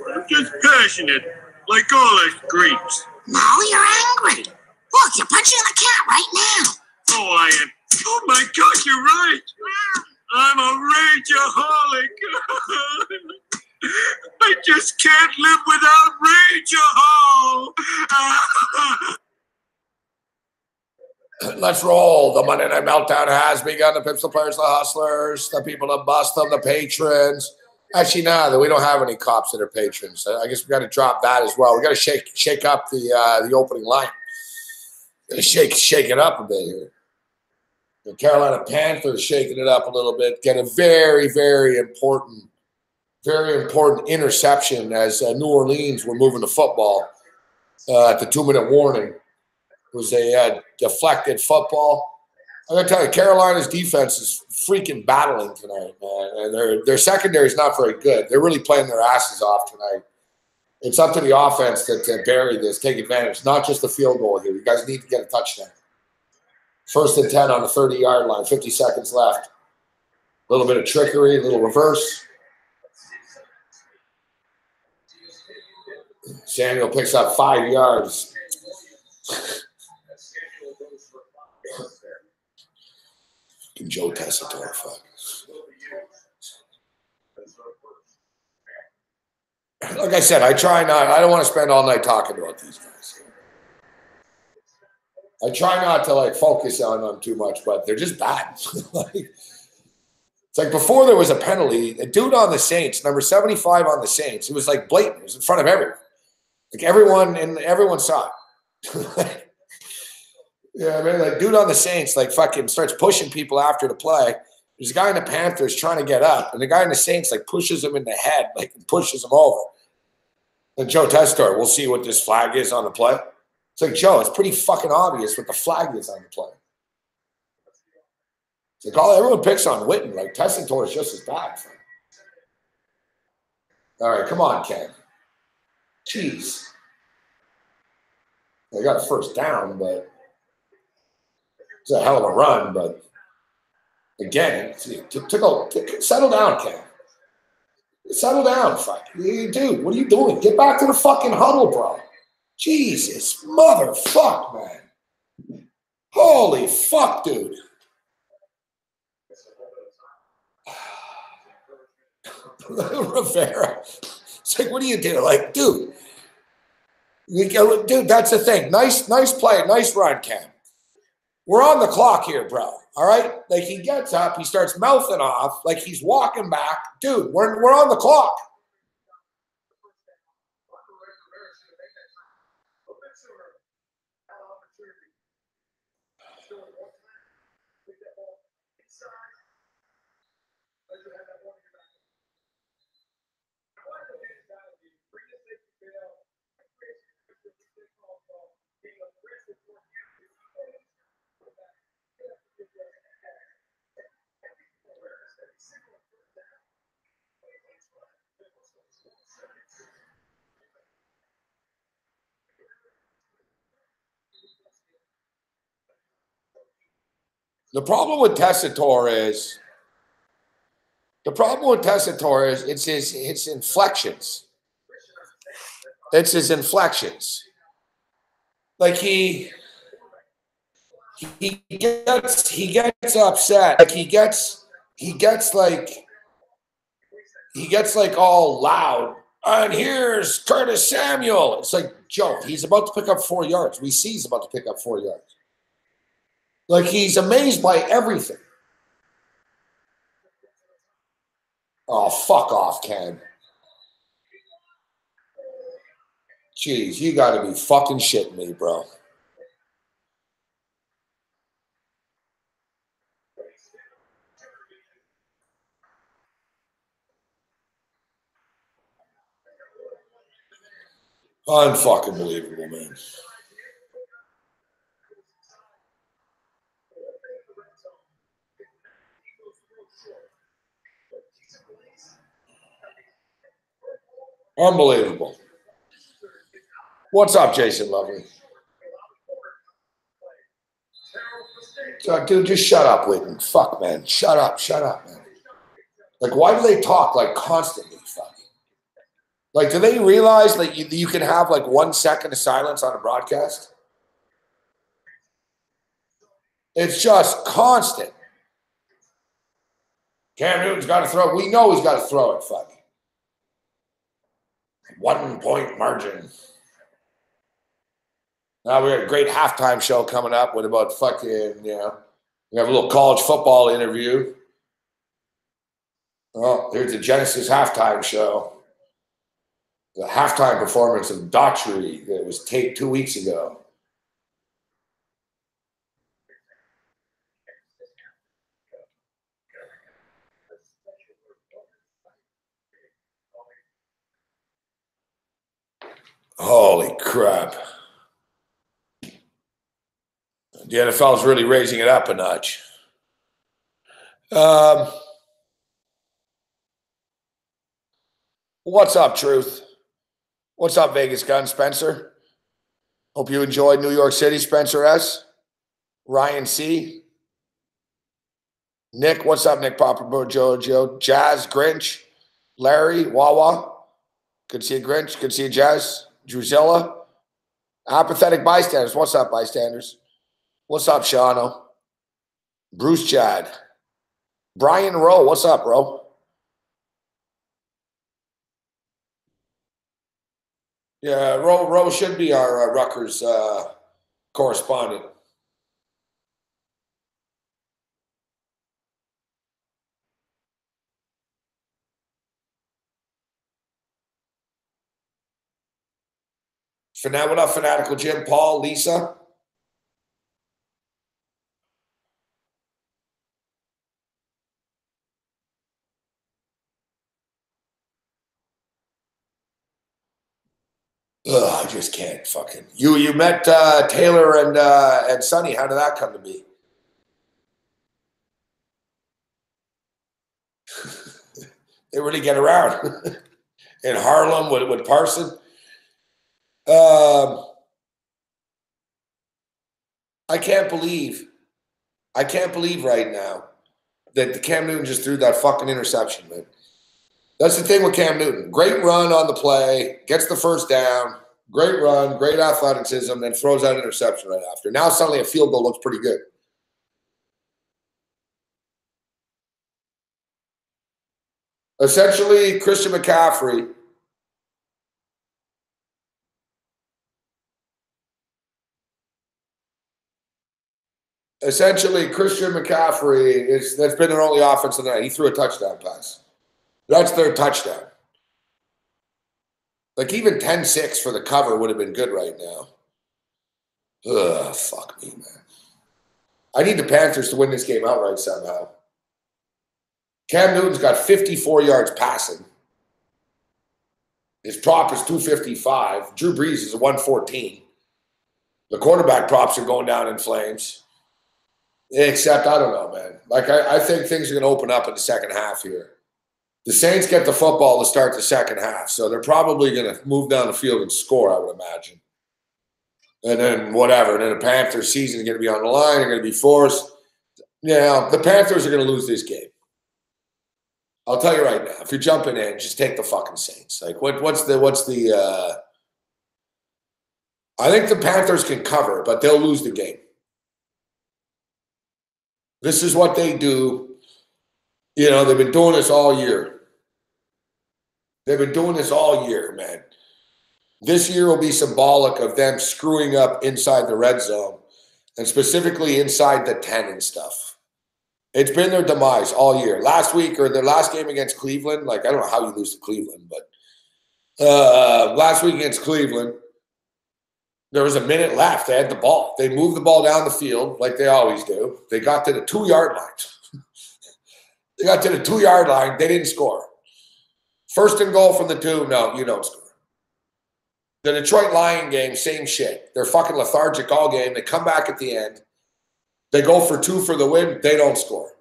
I'm just passionate, like all us Greeks. Now you're angry. Look, you're punching the cat right now. Oh, I am. Oh, my gosh, you're right. I'm a rageaholic. I just can't live without rage. Let's roll. The Monday Night Meltdown has begun. The Pips, the Players, the Hustlers, the people that bust them, the patrons. Actually, no, we don't have any cops that are patrons. I guess we got to drop that as well. We got to shake up the opening line. Shake it up a bit here. The Carolina Panthers shaking it up a little bit. Get a very, very important interception as New Orleans were moving the football at the 2-minute warning. It was a deflected football. I'm going to tell you, Carolina's defense is freaking battling tonight, man. And their secondary is not very good. They're really playing their asses off tonight. It's up to the offense to bury this, take advantage, not just the field goal here. You guys need to get a touchdown. 1st and 10 on the 30-yard line, 50 seconds left. A little bit of trickery, a little reverse. Samuel picks up 5 yards. Joe Tessitore, fuck. Like I said, I don't want to spend all night talking about these guys. I try not to like focus on them too much, but they're just bad. It's like before there was a penalty, a dude on the Saints, number 75 on the Saints, it was like blatant. It was in front of everyone. Like everyone saw it. Yeah, I mean, like dude on the Saints, like fucking starts pushing people after the play. There's a guy in the Panthers trying to get up, and the guy in the Saints like pushes him in the head, like pushes him over. And Joe Tessitore, we'll see what this flag is on the play. It's like, Joe, it's pretty fucking obvious what the flag is on the play. It's like everyone picks on Witten. Like Tessitore is just as bad. All right, come on, Ken. Jeez. They got a first down, but it's a hell of a run. But again, settle down, Ken. Settle down, fuck. Dude, what are you doing? Get back to the fucking huddle, bro. Jesus, motherfuck, man. Holy fuck, dude. Rivera. It's like, what do you do? Like, dude. Dude, that's the thing. Nice play. Nice run, Cam. We're on the clock here, bro. All right? Like, he gets up. He starts mouthing off. Like, he's walking back. Dude, we're on the clock. The problem with Tessitore is it's his inflections. It's his inflections. Like he gets upset. Like he gets like all loud. And here's Curtis Samuel. It's like, Joe, he's about to pick up 4 yards. We see he's about to pick up 4 yards. Like he's amazed by everything. Oh, fuck off, Ken. Jeez, you got to be fucking shitting me, bro. Unfucking believable, man. Unbelievable. What's up, Jason Lovely? Dude, just shut up, Whitten. Fuck, man. Shut up, man. Like, why do they talk like constantly? Fuck. Like, do they realize that you can have like 1 second of silence on a broadcast? It's just constant. Cam Newton's got to throw. We know he's got to throw it, fuck. 1 point margin. Now we got a great halftime show coming up with about fucking, we have a little college football interview. Oh, here's the Genesis halftime show. The halftime performance of Daughtry that was taped 2 weeks ago. Holy crap. The NFL is really raising it up a notch. What's up, Truth? What's up, Vegas Gun, Spencer? Hope you enjoyed New York City, Spencer S. Ryan C. Nick, what's up, Nick Popper, Jojo, Jazz, Grinch, Larry, Wawa. Good to see you, Grinch. Good to see you, Jazz. Drusilla. Apathetic bystanders. What's up, bystanders? What's up, Shano? Bruce Chad. Brian Rowe. What's up, bro? Yeah, Rowe should be our Rutgers correspondent. What up, Fanatical Jim, Paul, Lisa? Ugh, I just can't fucking. You met Taylor and Sonny. How did that come to be? They really get around in Harlem with Parson. I can't believe right now that the Cam Newton just threw that fucking interception, man. That's the thing with Cam Newton. Great run on the play, gets the first down, great run, great athleticism, and throws out an interception right after. Now suddenly a field goal looks pretty good. Essentially, Christian McCaffrey that's been their only offense of the night. He threw a touchdown pass. That's their touchdown. Like even 10-6 for the cover would have been good right now. Ugh, fuck me, man. I need the Panthers to win this game outright somehow. Cam Newton's got 54 yards passing. His prop is 255. Drew Brees is a 114. The quarterback props are going down in flames. Except, I don't know, man. Like, I think things are going to open up in the second half here. The Saints get the football to start the second half, so they're probably going to move down the field and score, I would imagine. And then whatever. And then the Panthers' season is going to be on the line. They're going to be forced. Yeah, the Panthers are going to lose this game. I'll tell you right now. If you're jumping in, just take the fucking Saints. Like, what's the I think the Panthers can cover, but they'll lose the game. This is what they do. You know, they've been doing this all year. Man. This year will be symbolic of them screwing up inside the red zone and specifically inside the 10 and stuff. It's been their demise all year. Last week or their last game against Cleveland, like I don't know how you lose to Cleveland, but last week against Cleveland, there was a minute left. They had the ball. They moved the ball down the field like they always do. They got to the 2-yard line. They got to the 2-yard line. They didn't score. First and goal from the 2. No, you don't score. The Detroit Lion game, same shit. They're fucking lethargic all game. They come back at the end. They go for 2 for the win. They don't score.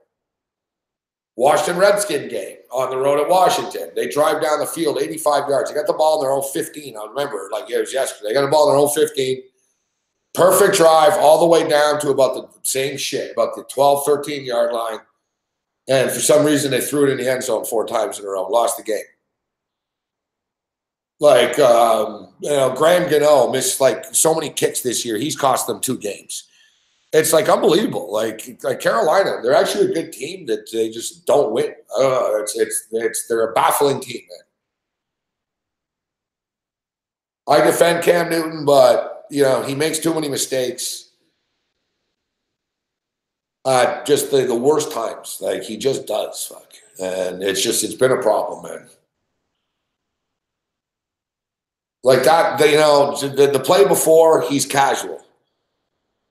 Washington Redskin game on the road at Washington. They drive down the field 85 yards. They got the ball in their own 15. I remember, like it was yesterday. They got the ball in their own 15. Perfect drive all the way down to about the same shit, about the 12, 13-yard line. And for some reason, they threw it in the end zone 4 times in a row, lost the game. Like, Graham Gano missed like so many kicks this year. He's cost them 2 games. It's like unbelievable. Like Carolina, they're actually a good team that they just don't win. I don't know. They're a baffling team, man. I defend Cam Newton, but he makes too many mistakes. Just the worst times. Like he just does. Fuck. And it's been a problem, man. Like that, the play before, he's casual.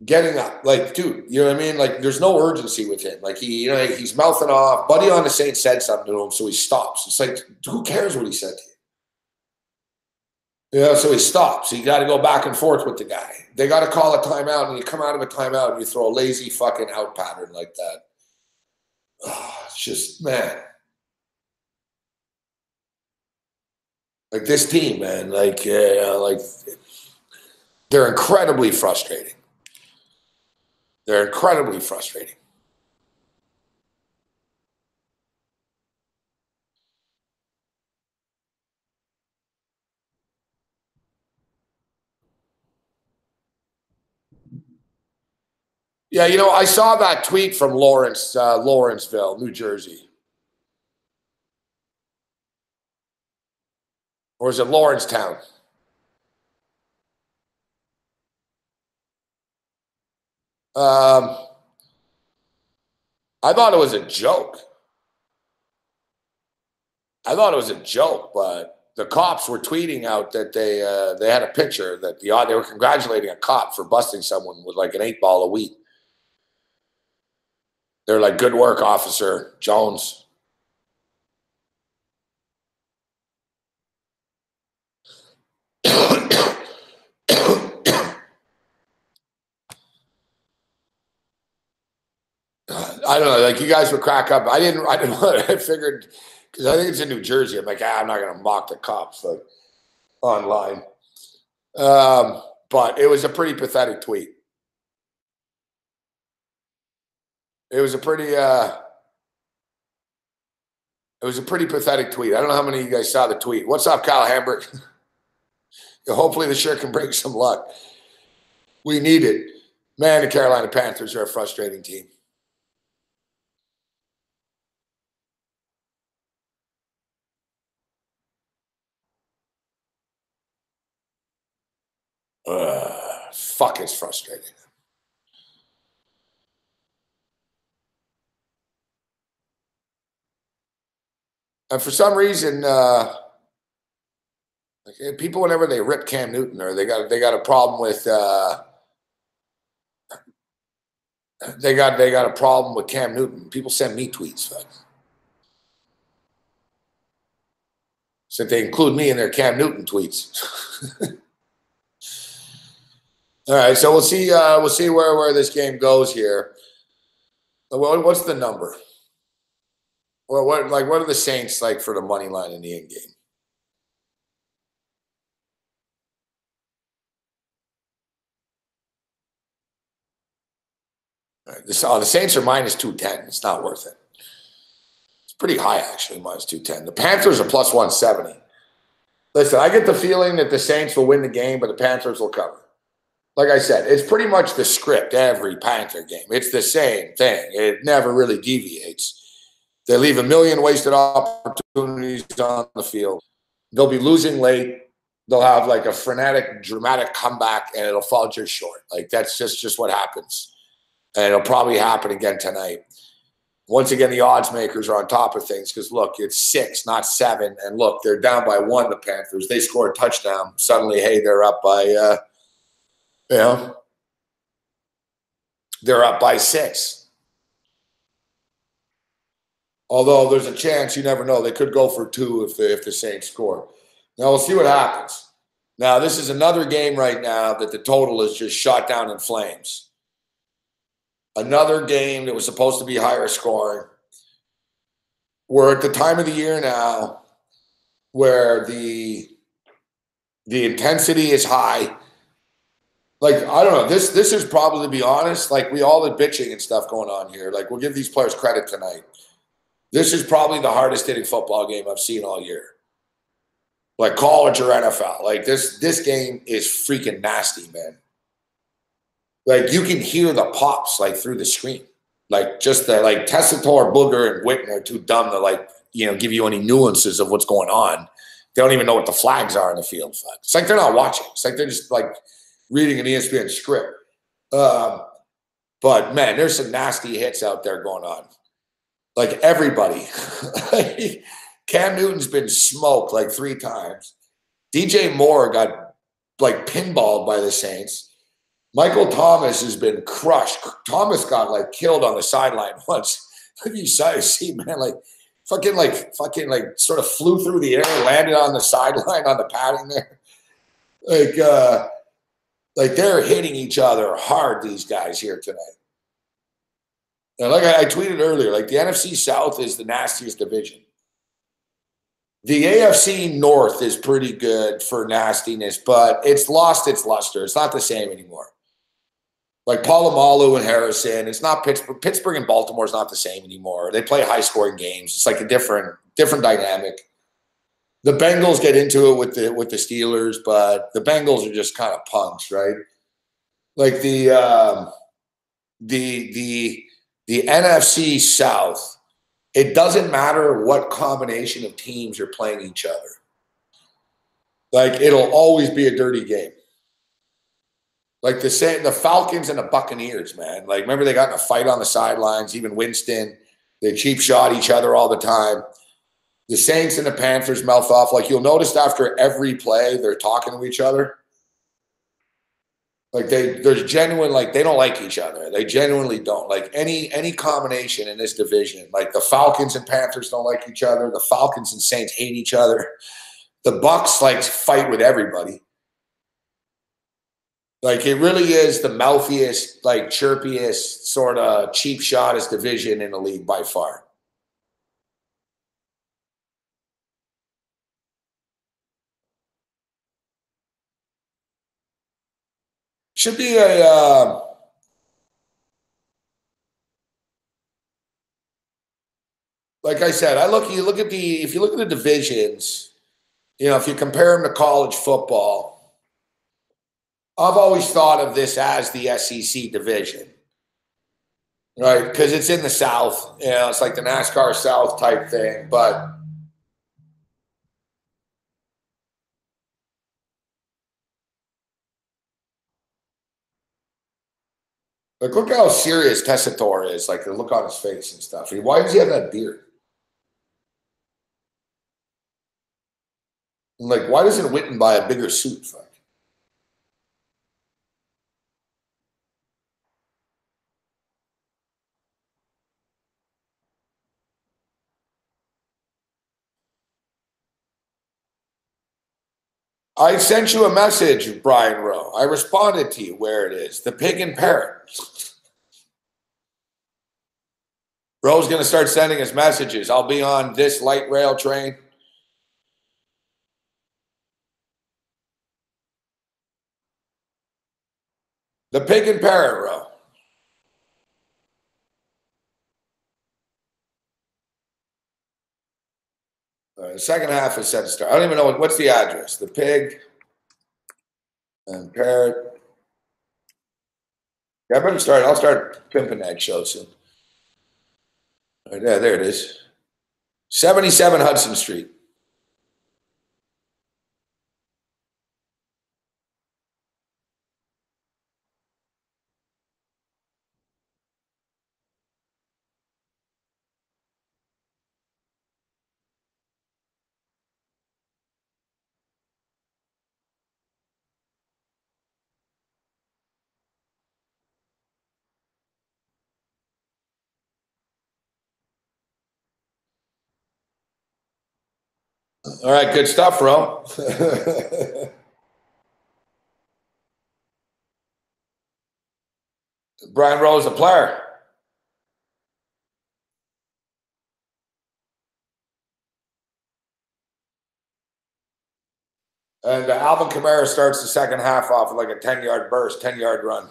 Getting up, like, dude, you know what I mean? Like, there's no urgency with him. Like, he's mouthing off. Buddy on the Saints said something to him, so he stops. It's like, who cares what he said to you? So he stops. So you got to go back and forth with the guy. They got to call a timeout, and you come out of a timeout, and you throw a lazy fucking out pattern like that. Oh, it's just, man. Like, this team, man, like, they're incredibly frustrating. They're incredibly frustrating. Yeah, I saw that tweet from Lawrenceville, New Jersey. Or is it Lawrencetown? I thought it was a joke. But the cops were tweeting out that they had a picture that they were congratulating a cop for busting someone with like an 8-ball of weed. They're like, good work, Officer Jones. I don't know. Like you guys would crack up. I didn't. I figured because I think it's in New Jersey. I'm like, I'm not going to mock the cops like online. But it was a pretty pathetic tweet. It was a pretty pathetic tweet. I don't know how many of you guys saw the tweet. What's up, Kyle Hamburg? Hopefully the shirt can bring some luck. We need it. Man, the Carolina Panthers are a frustrating team. Fuck, it's frustrating. And for some reason, people, whenever they rip Cam Newton or they got a problem with they got a problem with Cam Newton, people send me tweets. So they include me in their Cam Newton tweets. All right, so we'll see where this game goes here. What's the number? Well, what are the Saints like for the money line in the end game? All right, the Saints are minus 210. It's not worth it. It's pretty high, actually, minus 210. The Panthers are plus 170. Listen, I get the feeling that the Saints will win the game, but the Panthers will cover. Like I said, it's pretty much the script every Panther game. It's the same thing. It never really deviates. They leave a million wasted opportunities on the field. They'll be losing late. They'll have like a frenetic, dramatic comeback, and it'll fall just short. Like that's just what happens. And it'll probably happen again tonight. Once again, the odds makers are on top of things because, look, it's 6, not 7. And, look, they're down by 1, the Panthers. They score a touchdown. Suddenly, hey, they're up by, they're up by 6. Although there's a chance, you never know. They could go for 2 if the Saints score. Now, we'll see what happens. Now, this is another game right now that the total is just shot down in flames. Another game that was supposed to be higher scoring. we're at the time of the year now where the intensity is high. Like, I don't know, this is probably, to be honest, like we all the bitching and stuff going on here. Like, we'll give these players credit tonight. This is probably the hardest hitting football game I've seen all year. Like college or NFL. Like this game is freaking nasty, man. Like you can hear the pops like through the screen. Like just the like Tessitore, Booger, and Witten are too dumb to like, give you any nuances of what's going on. They don't even know what the flags are in the field. It's like they're not watching. It's like they're just like reading an ESPN script. But man, there's some nasty hits out there going on. Like everybody. Cam Newton's been smoked like 3 times. DJ Moore got like pinballed by the Saints. Michael Thomas has been crushed. Thomas got like killed on the sideline once. You see, man, like fucking sort of flew through the air, landed on the sideline on the padding there. Like they're hitting each other hard, these guys here tonight. And like I tweeted earlier, like the NFC South is the nastiest division. The AFC North is pretty good for nastiness, but it's lost its luster. It's not the same anymore. Like Polamalu and Harrison, it's not Pittsburgh. Pittsburgh and Baltimore is not the same anymore. They play high-scoring games. It's like a different dynamic. The Bengals get into it with the Steelers, but the Bengals are just kind of punks, right? Like the NFC South. It doesn't matter what combination of teams are playing each other. Like, it'll always be a dirty game. Like the Falcons and the Buccaneers, man. Like, remember they got in a fight on the sidelines, even Winston. They cheap shot each other all the time. The Saints and the Panthers mouth off. Like, you'll notice after every play, they're talking to each other. Like there's genuine, like they don't like each other. They genuinely don't. Like any combination in this division, like the Falcons and Panthers don't like each other. The Falcons and Saints hate each other. The Bucks like fight with everybody. Like it really is the mouthiest, like chirpiest, sort of cheap shotest division in the league by far. Should be a like I said, if you look at the divisions, if you compare them to college football, I've always thought of this as the SEC division, right? Because it's in the South, it's like the NASCAR South type thing, but like look how serious Tessitore is, like the look on his face and stuff. Why does he have that beard? And like, why doesn't Witten buy a bigger suit? Fuck. I sent you a message, Brian Rowe. I responded to you where it is. The pig and parrot. Rowe's going to start sending us messages. I'll be on this light rail train. The pig and parrot, Rowe. The second half is set to start. I don't even know what's the address. The pig and parrot. Yeah, I better start. I'll start pimping that show soon. Right there it is. 77 Hudson Street. All right, good stuff, Ro. Brian Rowe's a player. And Alvin Kamara starts the second half off with like a 10-yard burst, 10-yard run.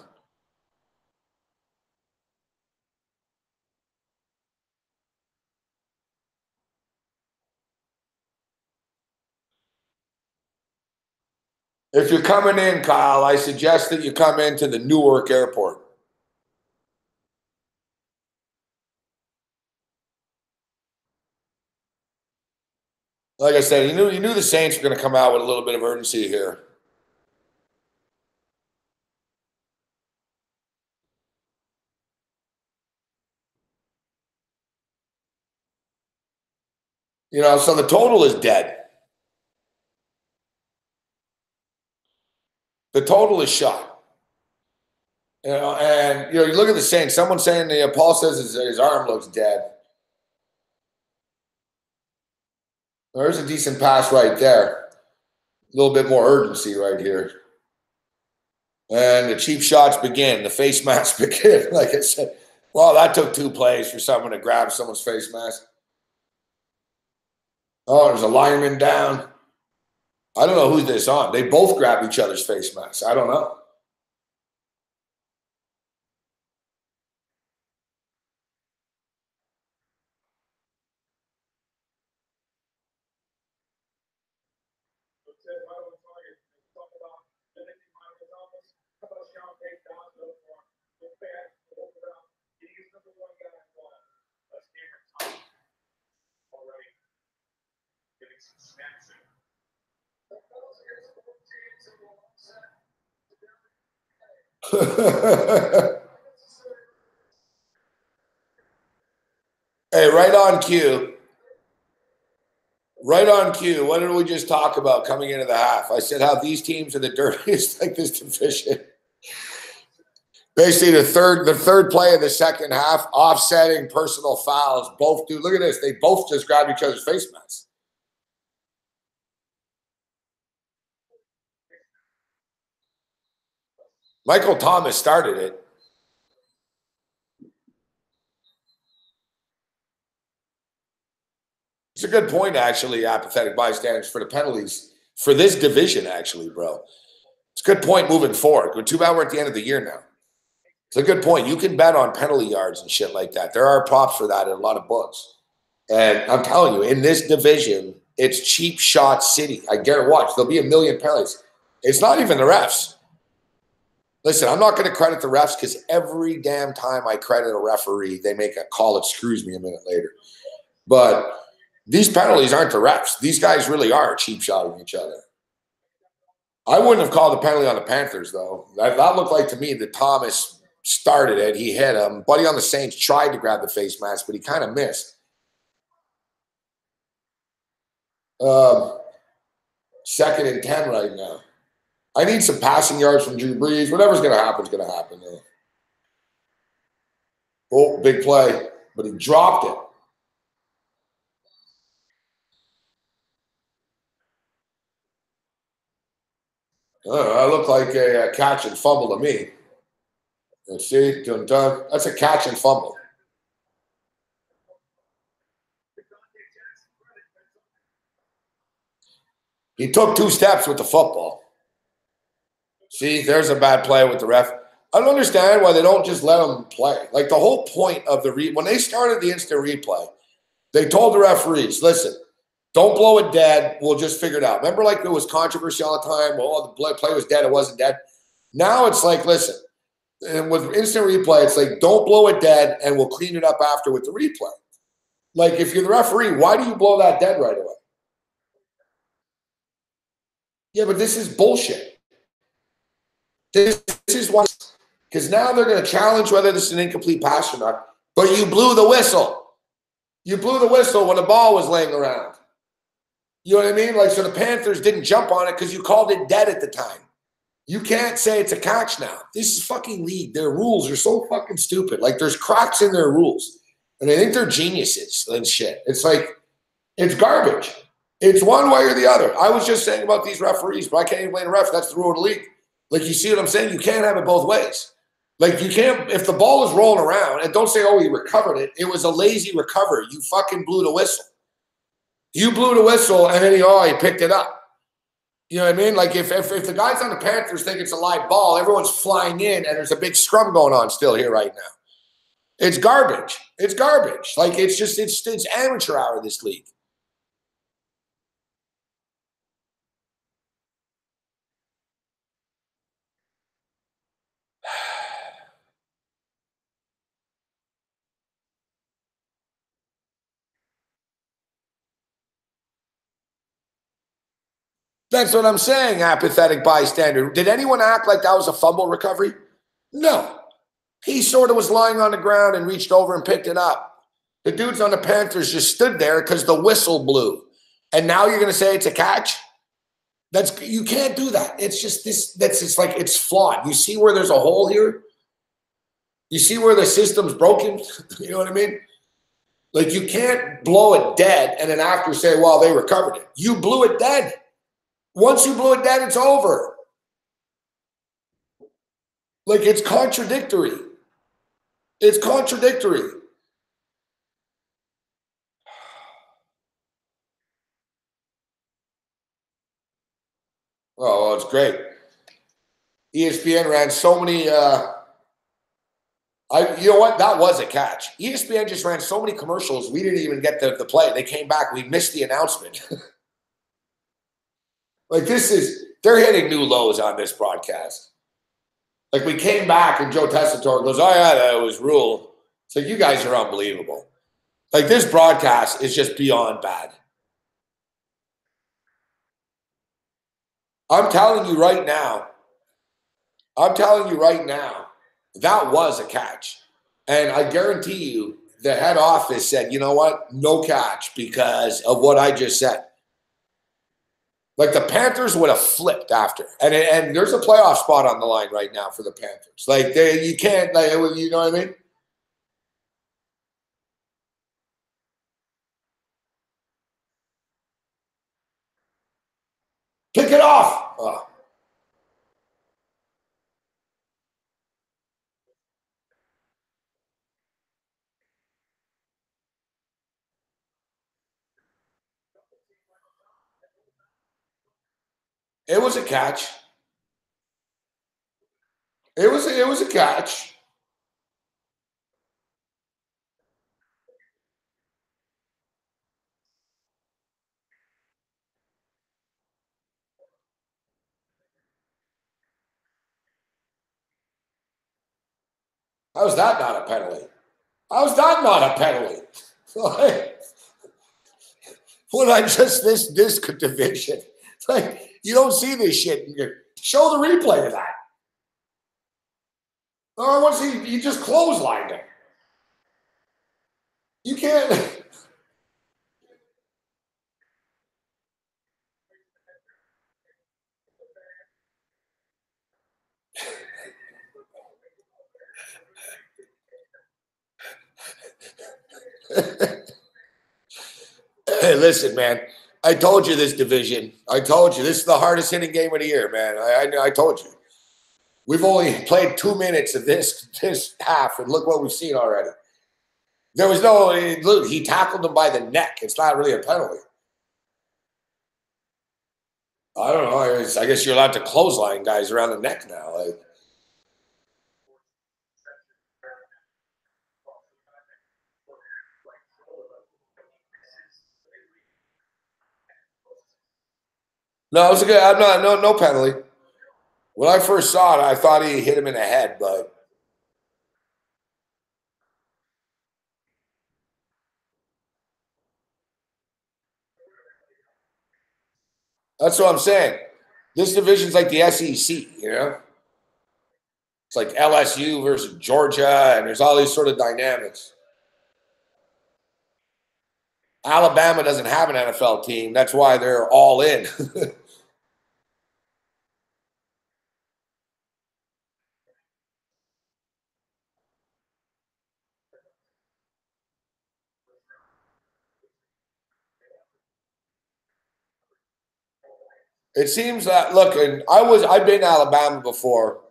If you're coming in, Kyle, I suggest that you come into the Newark Airport. Like I said, you knew the Saints were going to come out with a little bit of urgency here. You know, so the total is dead. The total is shot. You know, and you look at the Saints. Someone saying Paul says his arm looks dead. There's a decent pass right there. A little bit more urgency right here. And the cheap shots begin. The face masks begin. Like I said, well, that took 2 plays for someone to grab someone's face mask. Oh, there's a lineman down. I don't know who's this on. They both grab each other's face masks. I don't know. Hey, right on cue. Right on cue. What did we just talk about coming into the half? I said how these teams are the dirtiest like this division. Basically, the third play of the second half, offsetting personal fouls. Both do. Look at this. They both just grab each other's face masks. Michael Thomas started it. It's a good point, actually, apathetic bystanders, for the penalties for this division, actually, bro. It's a good point moving forward. Too bad we're at the end of the year now. It's a good point. You can bet on penalty yards and shit like that. There are props for that in a lot of books. And I'm telling you, in this division, it's cheap shot city. I guarantee, watch, there'll be a million penalties. It's not even the refs. Listen, I'm not going to credit the refs because every damn time I credit a referee, they make a call that screws me a minute later. But these penalties aren't the refs. These guys really are cheap shotting each other. I wouldn't have called the penalty on the Panthers, though. That looked like to me that Thomas started it. He hit him. Buddy on the Saints tried to grab the face mask, but he kind of missed. Second and 10 right now. I need some passing yards from Drew Brees. Whatever's going to happen is going to happen. Oh, big play. But he dropped it. That looked like a catch and fumble to me. Let's see. That's a catch and fumble. He took 2 steps with the football. See, there's a bad play with the ref. I don't understand why they don't just let him play. Like, the whole point of when they started the instant replay, they told the referees, listen, don't blow it dead. We'll just figure it out. Remember, like, it was controversy all the time. Oh, the play was dead. It wasn't dead. Now it's like, listen, and with instant replay, it's like, don't blow it dead, and we'll clean it up after with the replay. Like, if you're the referee, why do you blow that dead right away? Yeah, but this is bullshit. This is why, because now they're going to challenge whether this is an incomplete pass or not. But you blew the whistle. You blew the whistle when the ball was laying around. You know what I mean? Like, so the Panthers didn't jump on it because you called it dead at the time. You can't say it's a catch now. This is fucking league. Their rules are so fucking stupid. Like, there's cracks in their rules. And they think they're geniuses and shit. It's like, it's garbage. It's one way or the other. I was just saying about these referees, but I can't even blame the ref. That's the rule of the league. Like, you see what I'm saying? You can't have it both ways. Like, you can't, if the ball is rolling around, and don't say, oh, he recovered it. It was a lazy recovery. You fucking blew the whistle. You blew the whistle, and then he picked it up. You know what I mean? Like if the guys on the Panthers think it's a live ball, everyone's flying in and there's a big scrum going on still here right now. It's garbage. It's garbage. Like it's amateur hour, this league. That's what I'm saying, apathetic bystander. Did anyone act like that was a fumble recovery? No. He sort of was lying on the ground and reached over and picked it up. The dudes on the Panthers just stood there because the whistle blew. And now you're going to say it's a catch? You can't do that. It's just it's like it's flawed. You see where there's a hole here? You see where the system's broken? You know what I mean? Like you can't blow it dead and then after say, well, they recovered it. You blew it dead. Once you blew it dead, it's over. Like it's contradictory. It's contradictory. Oh, well, it's great. ESPN ran so many. You know what? That was a catch. ESPN just ran so many commercials. We didn't even get the play. They came back. We missed the announcement. Like they're hitting new lows on this broadcast. Like we came back and Joe Tessitore goes, "Oh yeah, that was rule." It's like you guys are unbelievable. Like this broadcast is just beyond bad. I'm telling you right now. That was a catch. And I guarantee you, the head office said, you know what? No catch because of what I just said. Like the Panthers would have flipped after. And there's a playoff spot on the line right now for the Panthers. Like you can't, like, you know what I mean? Pick it off. Oh. It was a catch. It was a catch. How is that not a penalty? How is that not a penalty? What I just this division. It's like you don't see this shit. Show the replay of that. Or once he just clotheslined him. You can't. Hey, listen, man. I told you this division. I told you this is the hardest hitting game of the year, man. I told you. We've only played 2 minutes of this half, and look what we've seen already. There was no look. He tackled him by the neck. It's not really a penalty. I don't know. I guess you're allowed to clothesline guys around the neck now. Like, no, it was a good. I'm not no penalty. When I first saw it, I thought he hit him in the head, but that's what I'm saying. This division's like the SEC, you know? It's like LSU versus Georgia, and there's all these sort of dynamics. Alabama doesn't have an NFL team. That's why they're all in. It seems that look, and I've been to Alabama before,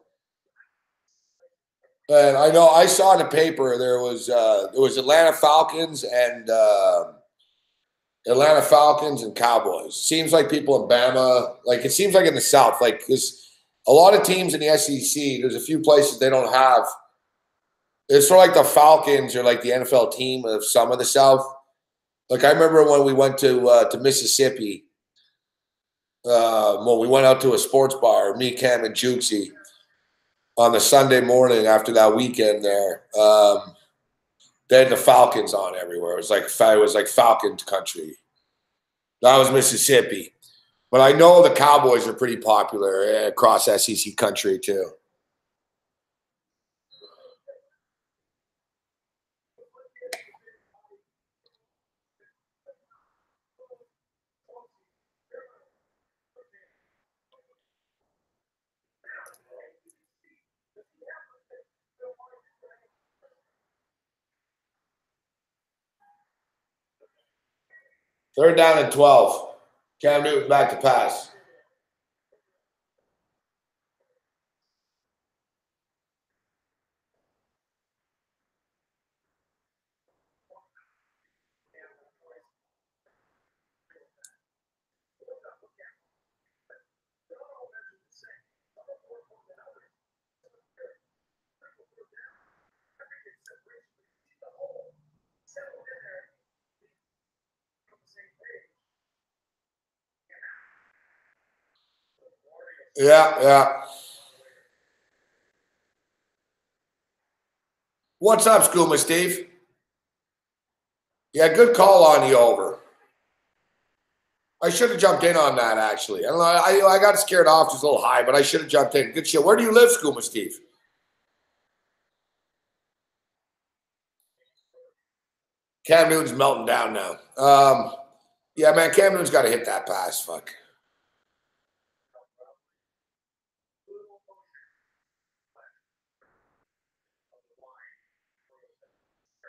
and I know I saw in the paper there was Atlanta Falcons and Atlanta Falcons and Cowboys. Seems like people in Bama, like it seems like in the South, like because a lot of teams in the SEC, there's a few places they don't have. It's sort of like the Falcons or like the NFL team of some of the South. Like I remember when we went to Mississippi. Well, we went out to a sports bar, me, Cam, and Jukesy, on the Sunday morning after that weekend there. They had the Falcons on everywhere. It was like Falcon country. That was Mississippi. But I know the Cowboys are pretty popular across SEC country too. Third down and 12. Cam Newton back to pass. Yeah. What's up, Skooma Steve? Yeah, good call on the over. I should have jumped in on that, actually. I got scared off just a little high, but I should have jumped in. Good shit. Where do you live, Skooma Steve? Cam Newton's melting down now. Yeah, man, Cam Newton's got to hit that pass. Fuck.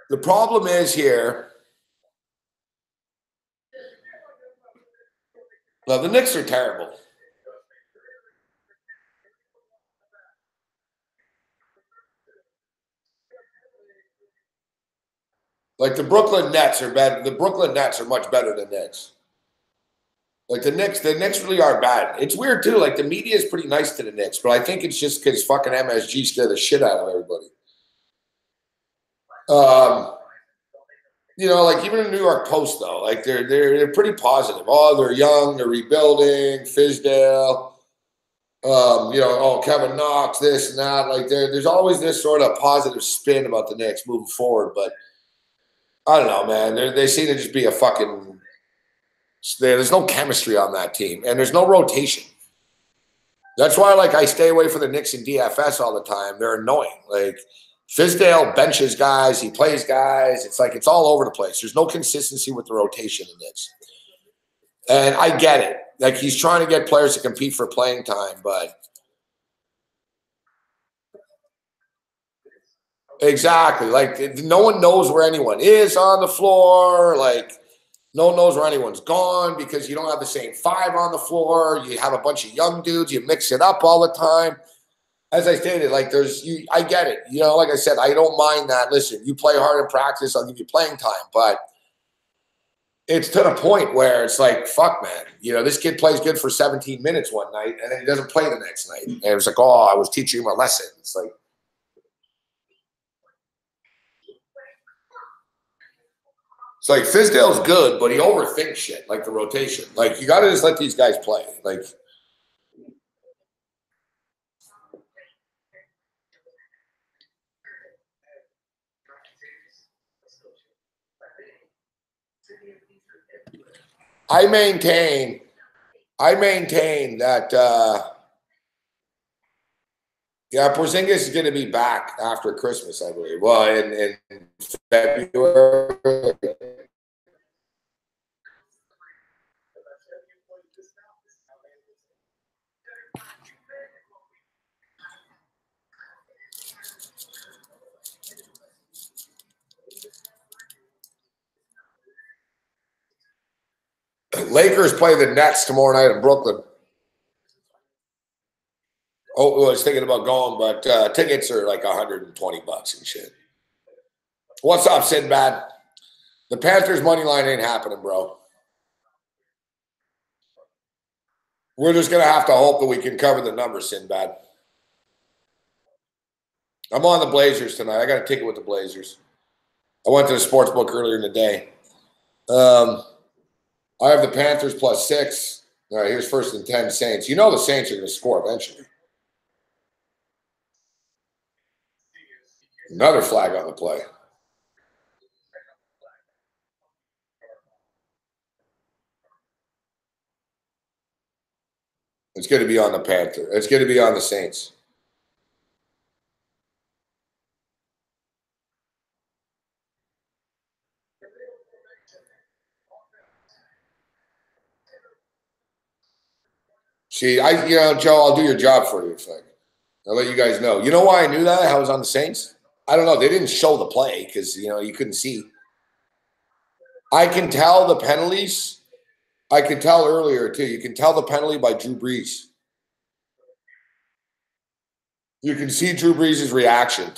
The problem is here. Well, the Knicks are terrible. Like the Brooklyn Nets are bad. The Brooklyn Nets are much better than Knicks. Like the Knicks really are bad. It's weird too. Like the media is pretty nice to the Knicks, but I think it's just because fucking MSG scared the shit out of everybody. You know, like even the New York Post though, like they're pretty positive. Oh, they're young, they're rebuilding, Fizdale. You know, oh, Kevin Knox, this and that. Like there's always this sort of positive spin about the Knicks moving forward, but I don't know, man. They seem to just be a fucking. There's no chemistry on that team, and there's no rotation. That's why, like, I stay away from the Knicks and DFS all the time. They're annoying. Like, Fizdale benches guys, he plays guys. It's like it's all over the place. There's no consistency with the rotation in Knicks. And I get it. Like, he's trying to get players to compete for playing time, but exactly. Like, no one knows where anyone is on the floor. Like, no one knows where anyone's gone because you don't have the same five on the floor. You have a bunch of young dudes. You mix it up all the time. As I stated, like I get it. You know, like I said, I don't mind that. Listen, you play hard in practice, I'll give you playing time. But it's to the point where it's like, fuck, man. You know, this kid plays good for 17 minutes one night, and then he doesn't play the next night. And it's like, oh, I was teaching him a lesson. It's like Fizdale's good, but he overthinks shit, like the rotation. Like, you got to just let these guys play. Like, I maintain that Porzingis is going to be back after Christmas, I believe. Well, in February. Lakers play the Nets tomorrow night in Brooklyn. Oh, I was thinking about going, but tickets are like $120 and shit. What's up, Sinbad? The Panthers money line ain't happening, bro. We're just going to have to hope that we can cover the numbers, Sinbad. I'm on the Blazers tonight. I got a ticket with the Blazers. I went to the sports book earlier in the day. I have the Panthers +6. All right, here's 1st and 10 Saints. You know the Saints are going to score eventually. Another flag on the play. It's going to be on the Panther. It's going to be on the Saints. See, Joe, I'll do your job for you. I'll let you guys know. You know why I knew that? I was on the Saints. I don't know. They didn't show the play because you couldn't see. I can tell the penalties. I could tell earlier too. You can tell the penalty by Drew Brees. You can see Drew Brees' reaction.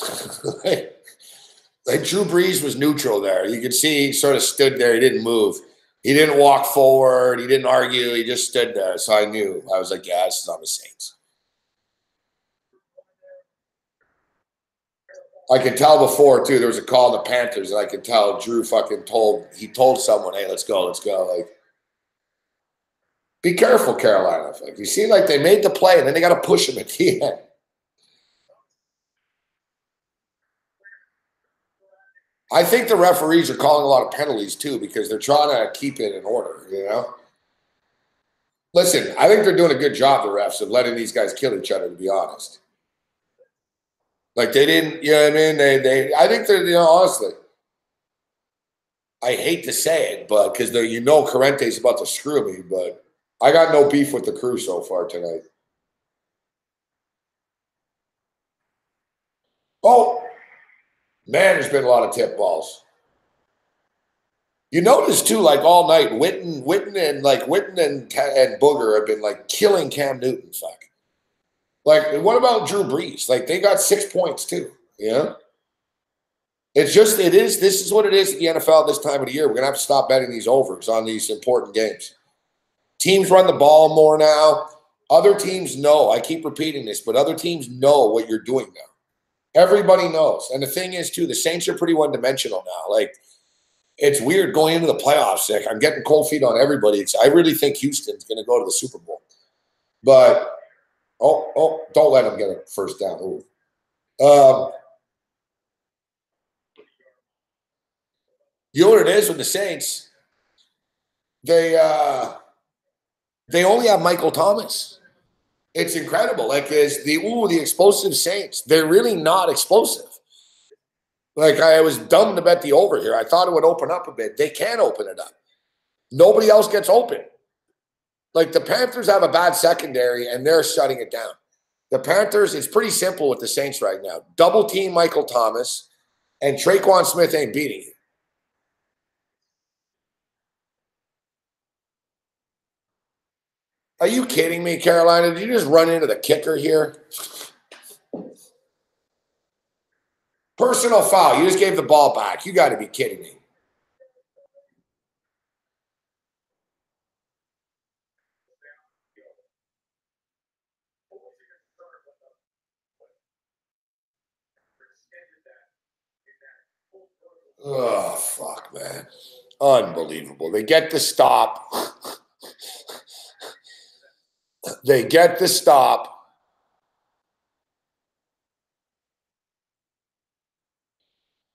Like Drew Brees was neutral there. You could see he sort of stood there. He didn't move. He didn't walk forward. He didn't argue. He just stood there. So I knew. I was like, yeah, this is on the Saints. I could tell before, too, there was a call to the Panthers, and I could tell Drew told someone, hey, let's go. Like, be careful, Carolina. Like, you seem like they made the play, and then they got to push him at the end. I think the referees are calling a lot of penalties, too, because they're trying to keep it in order, Listen, I think they're doing a good job, the refs, of letting these guys kill each other, to be honest. Like, they didn't, you know what I mean? I think they're, honestly, I hate to say it, but because Corrente's about to screw me, but I got no beef with the crew so far tonight. Oh, man, there's been a lot of tip balls. You notice too, like all night, Witten and Booger have been like killing Cam Newton. Fuck. Like, what about Drew Brees? Like, they got 6 points too. Yeah. This is what it is at the NFL this time of the year. We're gonna have to stop betting these overs on these important games. Teams run the ball more now. Other teams know. I keep repeating this, but other teams know what you're doing now. Everybody knows. And the thing is, too, the Saints are pretty one-dimensional now. Like, it's weird going into the playoffs. Like, I'm getting cold feet on everybody. I really think Houston's going to go to the Super Bowl. But, don't let them get a first down. You know what it is with the Saints? They only have Michael Thomas. It's incredible. Like, the explosive Saints. They're really not explosive. Like, I was dumb to bet the over here. I thought it would open up a bit. They can't open it up. Nobody else gets open. Like, the Panthers have a bad secondary, and they're shutting it down. The Panthers, it's pretty simple with the Saints right now. Double team Michael Thomas, and Traquan Smith ain't beating you. Are you kidding me, Carolina? Did you just run into the kicker here? Personal foul. You just gave the ball back. You got to be kidding me. Oh, fuck, man. Unbelievable. They get the stop. They get the stop.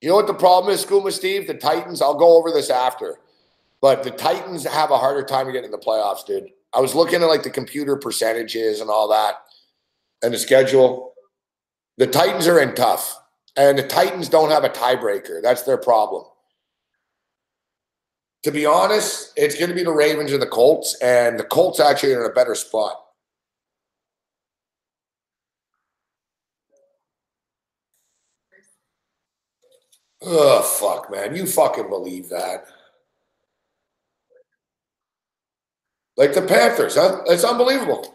You know what the problem is, Skooma Steve? The Titans, I'll go over this after, but the Titans have a harder time getting in the playoffs, dude. I was looking at like the computer percentages and all that and the schedule. The Titans are in tough, and the Titans don't have a tiebreaker. That's their problem. To be honest, it's going to be the Ravens and the Colts, and the Colts actually are in a better spot. Oh, fuck, man. You fucking believe that. Like the Panthers, huh? It's unbelievable.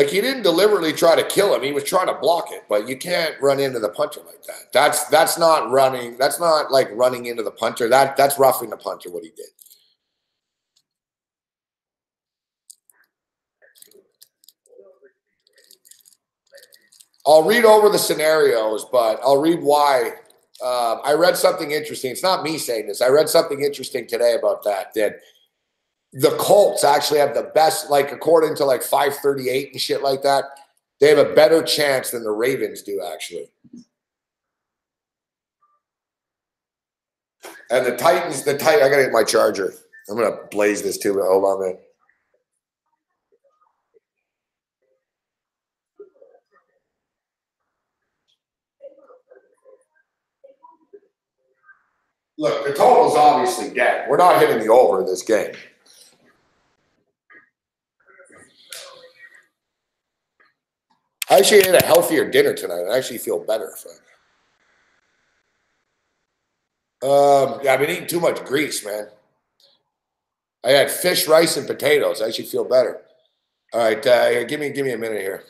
Like, he didn't deliberately try to kill him. He was trying to block it, but you can't run into the punter like that. That's not running. That's not like running into the punter. That's roughing the punter, what he did. I'll read over the scenarios, but I'll read why. I read something interesting. It's not me saying this. I read something interesting today about that the Colts actually have the best, like according to like 538 and shit like that, they have a better chance than the Ravens do actually. And the Titans, I gotta get my charger. I'm gonna blaze this too, but hold on a minute. Look, the total's obviously dead. We're not hitting the over in this game. I actually ate a healthier dinner tonight. I actually feel better. Yeah, I've been eating too much grease, man. I had fish, rice, and potatoes. I actually feel better. All right, give me a minute here.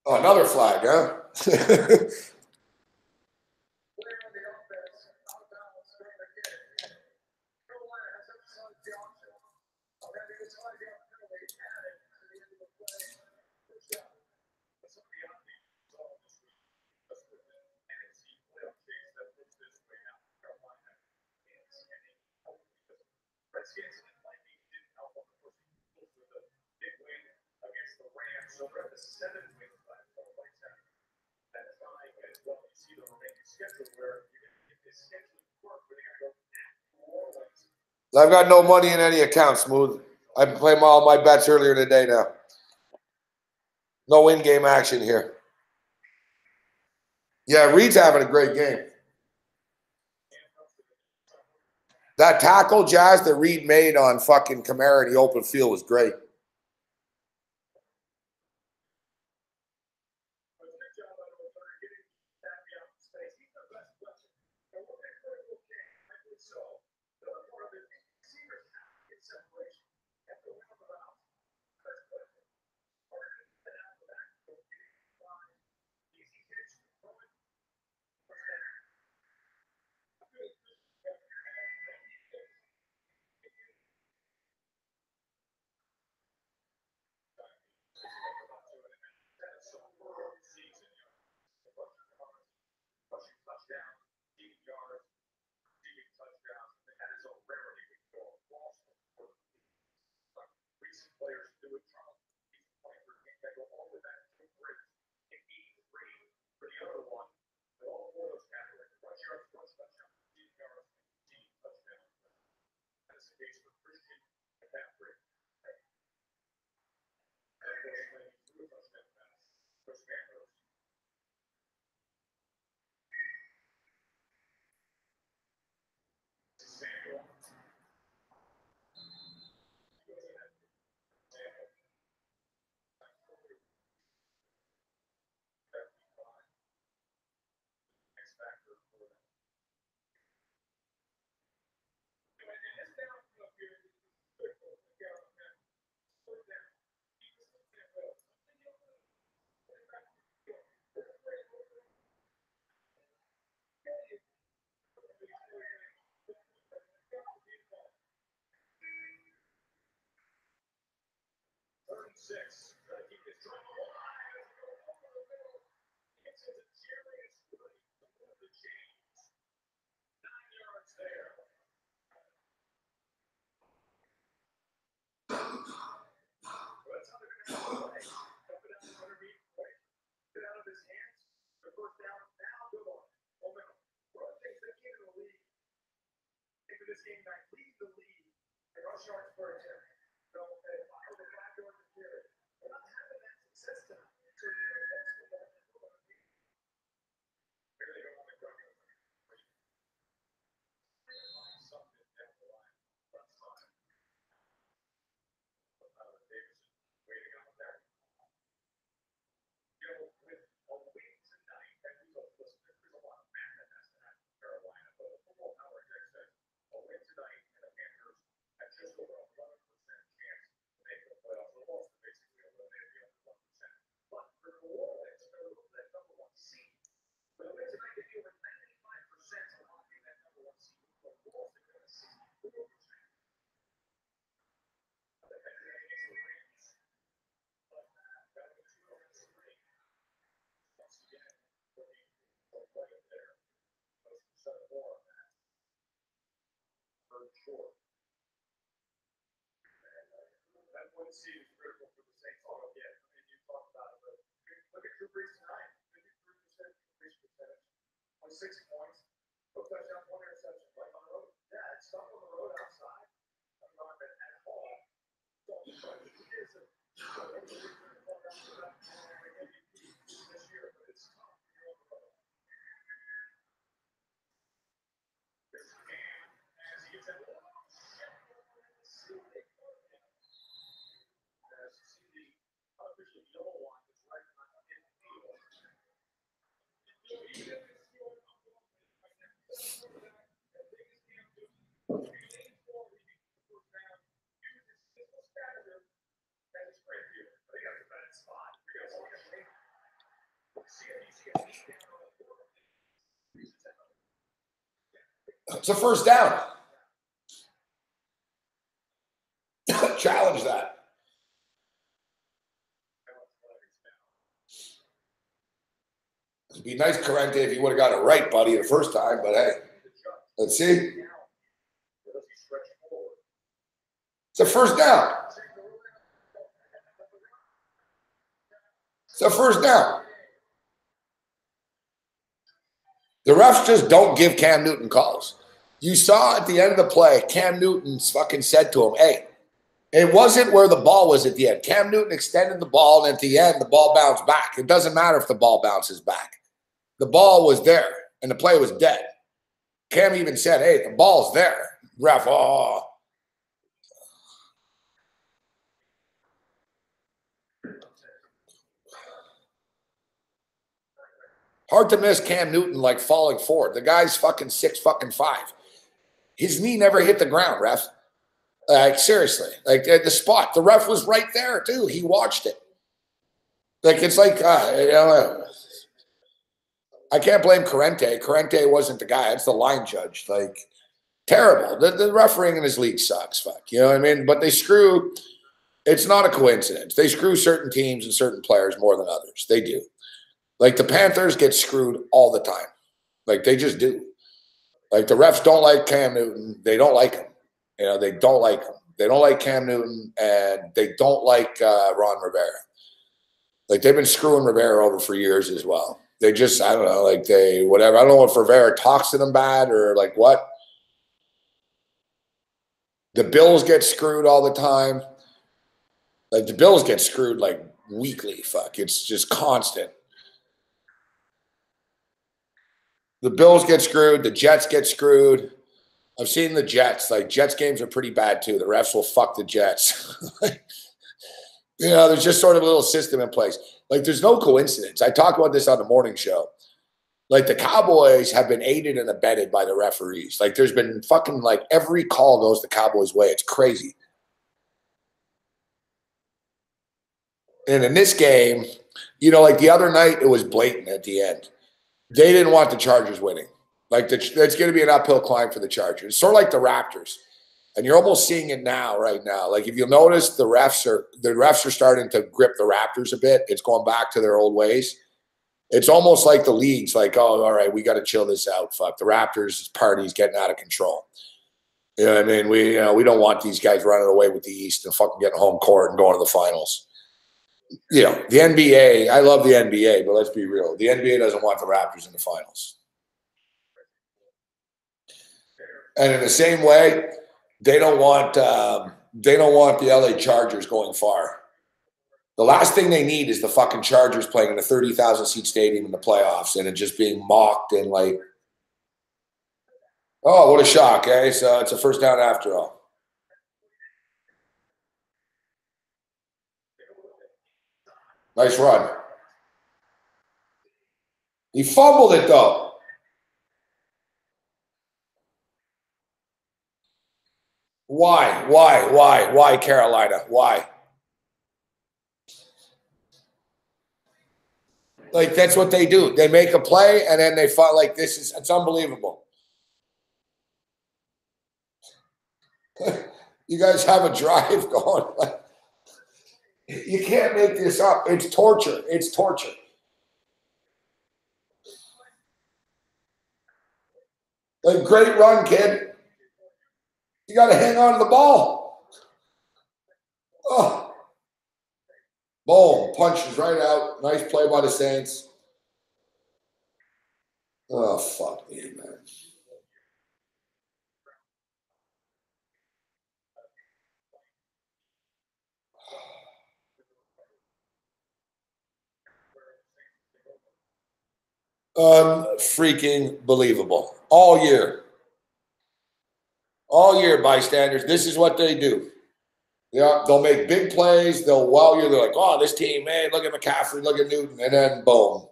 Oh, another flag, huh? I've got no money in any account, Smooth. I've been playing all my bets earlier today now. No in-game action here. Yeah, Reed's having a great game. That tackle, Jazz, that Reed made on fucking Kamara in the open field was great. It's a first down. Challenge that. It'd be nice, Corrente, if you would have got it right, buddy, the first time, but hey, let's see. It's a first down. It's a first down. The refs just don't give Cam Newton calls. You saw at the end of the play, Cam Newton fucking said to him, hey, it wasn't where the ball was at the end. Cam Newton extended the ball, and at the end, the ball bounced back. It doesn't matter if the ball bounces back. The ball was there, and the play was dead. Cam even said, hey, the ball's there. Ref, oh. Hard to miss Cam Newton like falling forward. The guy's fucking 6'5". His knee never hit the ground, ref. Like, seriously. Like, the spot. The ref was right there, too. He watched it. Like, it's like, you know, I can't blame Corrente. Corrente wasn't the guy. It's the line judge. Like, terrible. The refereeing in this league sucks. Fuck. You know what I mean? But they screw. It's not a coincidence. They screw certain teams and certain players more than others. They do. Like, the Panthers get screwed all the time. Like, they just do. Like, the refs don't like Cam Newton. They don't like him. You know, they don't like him. They don't like Cam Newton, and they don't like Ron Rivera. Like, they've been screwing Rivera over for years as well. They just, I don't know, like they, whatever. I don't know if Rivera talks to them bad or like what. The Bills get screwed all the time. Like, the Bills get screwed like weekly. Fuck. It's just constant. The Bills get screwed. The Jets get screwed. I've seen the Jets. Like, Jets games are pretty bad, too. The refs will fuck the Jets. You know, there's just sort of a little system in place. Like, there's no coincidence. I talk about this on the morning show. Like, the Cowboys have been aided and abetted by the referees. Like, there's been fucking, like, every call goes the Cowboys' way. It's crazy. And in this game, you know, like the other night, it was blatant at the end. They didn't want the Chargers winning. Like, it's going to be an uphill climb for the Chargers. It's sort of like the Raptors. And you're almost seeing it now, right now. Like, if you'll notice, the refs are starting to grip the Raptors a bit. It's going back to their old ways. It's almost like the league's like, oh, all right, we got to chill this out. Fuck, the Raptors party's getting out of control. You know what I mean? We don't want these guys running away with the East and fucking getting home court and going to the finals. You know, the NBA, I love the NBA, but let's be real. The NBA doesn't want the Raptors in the finals. And in the same way, they don't want the LA Chargers going far. The last thing they need is the fucking Chargers playing in a 30,000-seat stadium in the playoffs and it just being mocked and like, oh, what a shock, eh? So it's a first down after all. Nice run. He fumbled it, though. Why, Carolina? Why? Like, that's what they do. They make a play, and then they fight like this. It's unbelievable. You guys have a drive going. You can't make this up. It's torture. It's torture. Like, great run, kid. You got to hang on to the ball. Oh. Boom. Punches right out. Nice play by the Saints. Oh, fuck me, man. Unfreaking believable. All year. All year, bystanders. This is what they do. Yeah, they'll make big plays. They'll wow you. They're like, oh, this team, man, look at McCaffrey, look at Newton. And then, boom.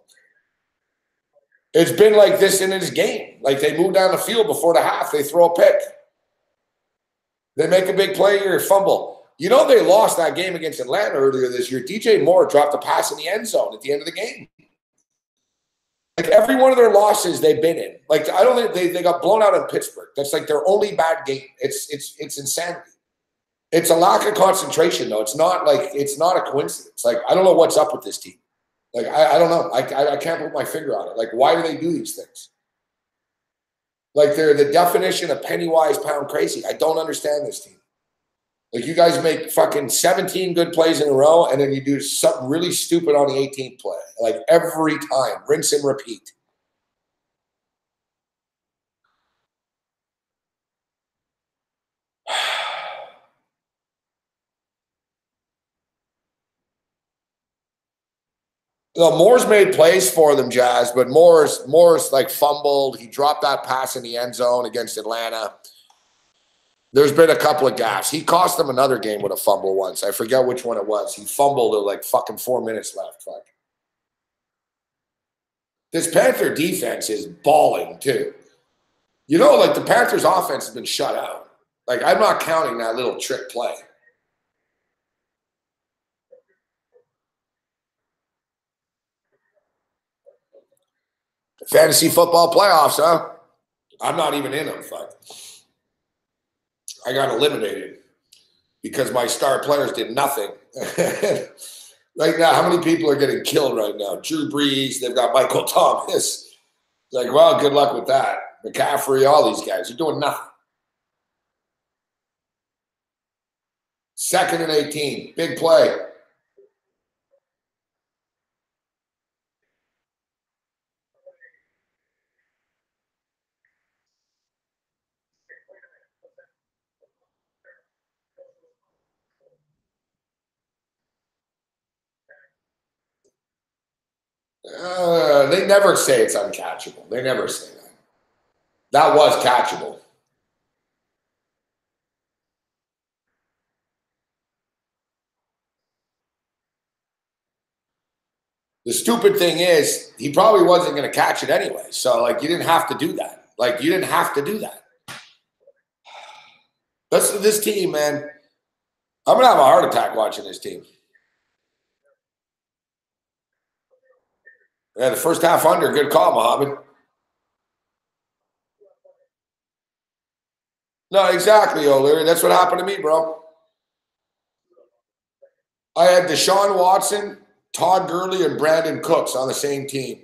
It's been like this in this game. Like, they move down the field before the half. They throw a pick. They make a big play here, fumble. You know, they lost that game against Atlanta earlier this year. DJ Moore dropped a pass in the end zone at the end of the game. Like, every one of their losses they've been in. Like, I don't think they got blown out in Pittsburgh. That's like their only bad game. It's insanity. It's a lack of concentration, though. It's not a coincidence. Like, I don't know what's up with this team. Like, I don't know. I can't put my finger on it. Like, why do they do these things? Like, they're the definition of penny wise, pound crazy. I don't understand this team. Like you guys make fucking 17 good plays in a row, and then you do something really stupid on the 18th play. Like every time, rinse and repeat. Moore's made plays for them, Jazz, but Moore's like fumbled. He dropped that pass in the end zone against Atlanta. There's been a couple of gaffes. He cost them another game with a fumble once. I forget which one it was. He fumbled with like fucking 4 minutes left. Fuck. This Panther defense is balling too. You know, like the Panthers offense has been shut out. Like I'm not counting that little trick play. Fantasy football playoffs, huh? I'm not even in them. Fuck. I got eliminated because my star players did nothing. Right now, how many people are getting killed right now? Drew Brees, they've got Michael Thomas. It's like, well, good luck with that. McCaffrey, all these guys are doing nothing. 2nd and 18, big play. They never say it's uncatchable. They never say that. That was catchable. The stupid thing is, he probably wasn't going to catch it anyway. So, like, you didn't have to do that. Like, you didn't have to do that. This team, man, I'm going to have a heart attack watching this team. Yeah, the first half under. Good call, Mohammed. No, exactly, O'Leary. That's what happened to me, bro. I had Deshaun Watson, Todd Gurley, and Brandon Cooks on the same team.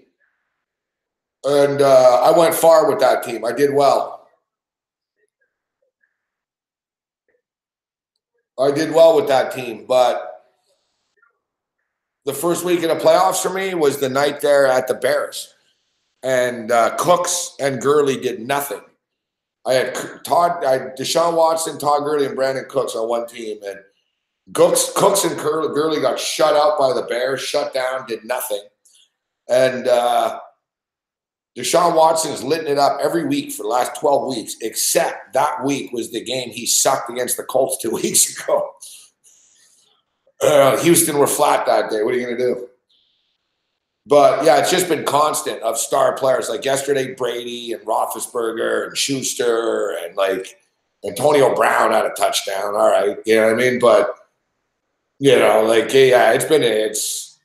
And I went far with that team. I did well. I did well with that team. But the first week of the playoffs for me was the night there at the Bears. And Cooks and Gurley did nothing. I had Deshaun Watson, Todd Gurley, and Brandon Cooks on one team. And Cooks and Gurley got shut out by the Bears, shut down, did nothing. And Deshaun Watson's lit it up every week for the last 12 weeks, except that week was the game he sucked against the Colts 2 weeks ago. Houston were flat that day. What are you going to do? But, yeah, it's just been constant of star players. Like yesterday, Brady and Roethlisberger and Schuster and, like, Antonio Brown had a touchdown. All right. You know what I mean? But, you know, like, yeah, it's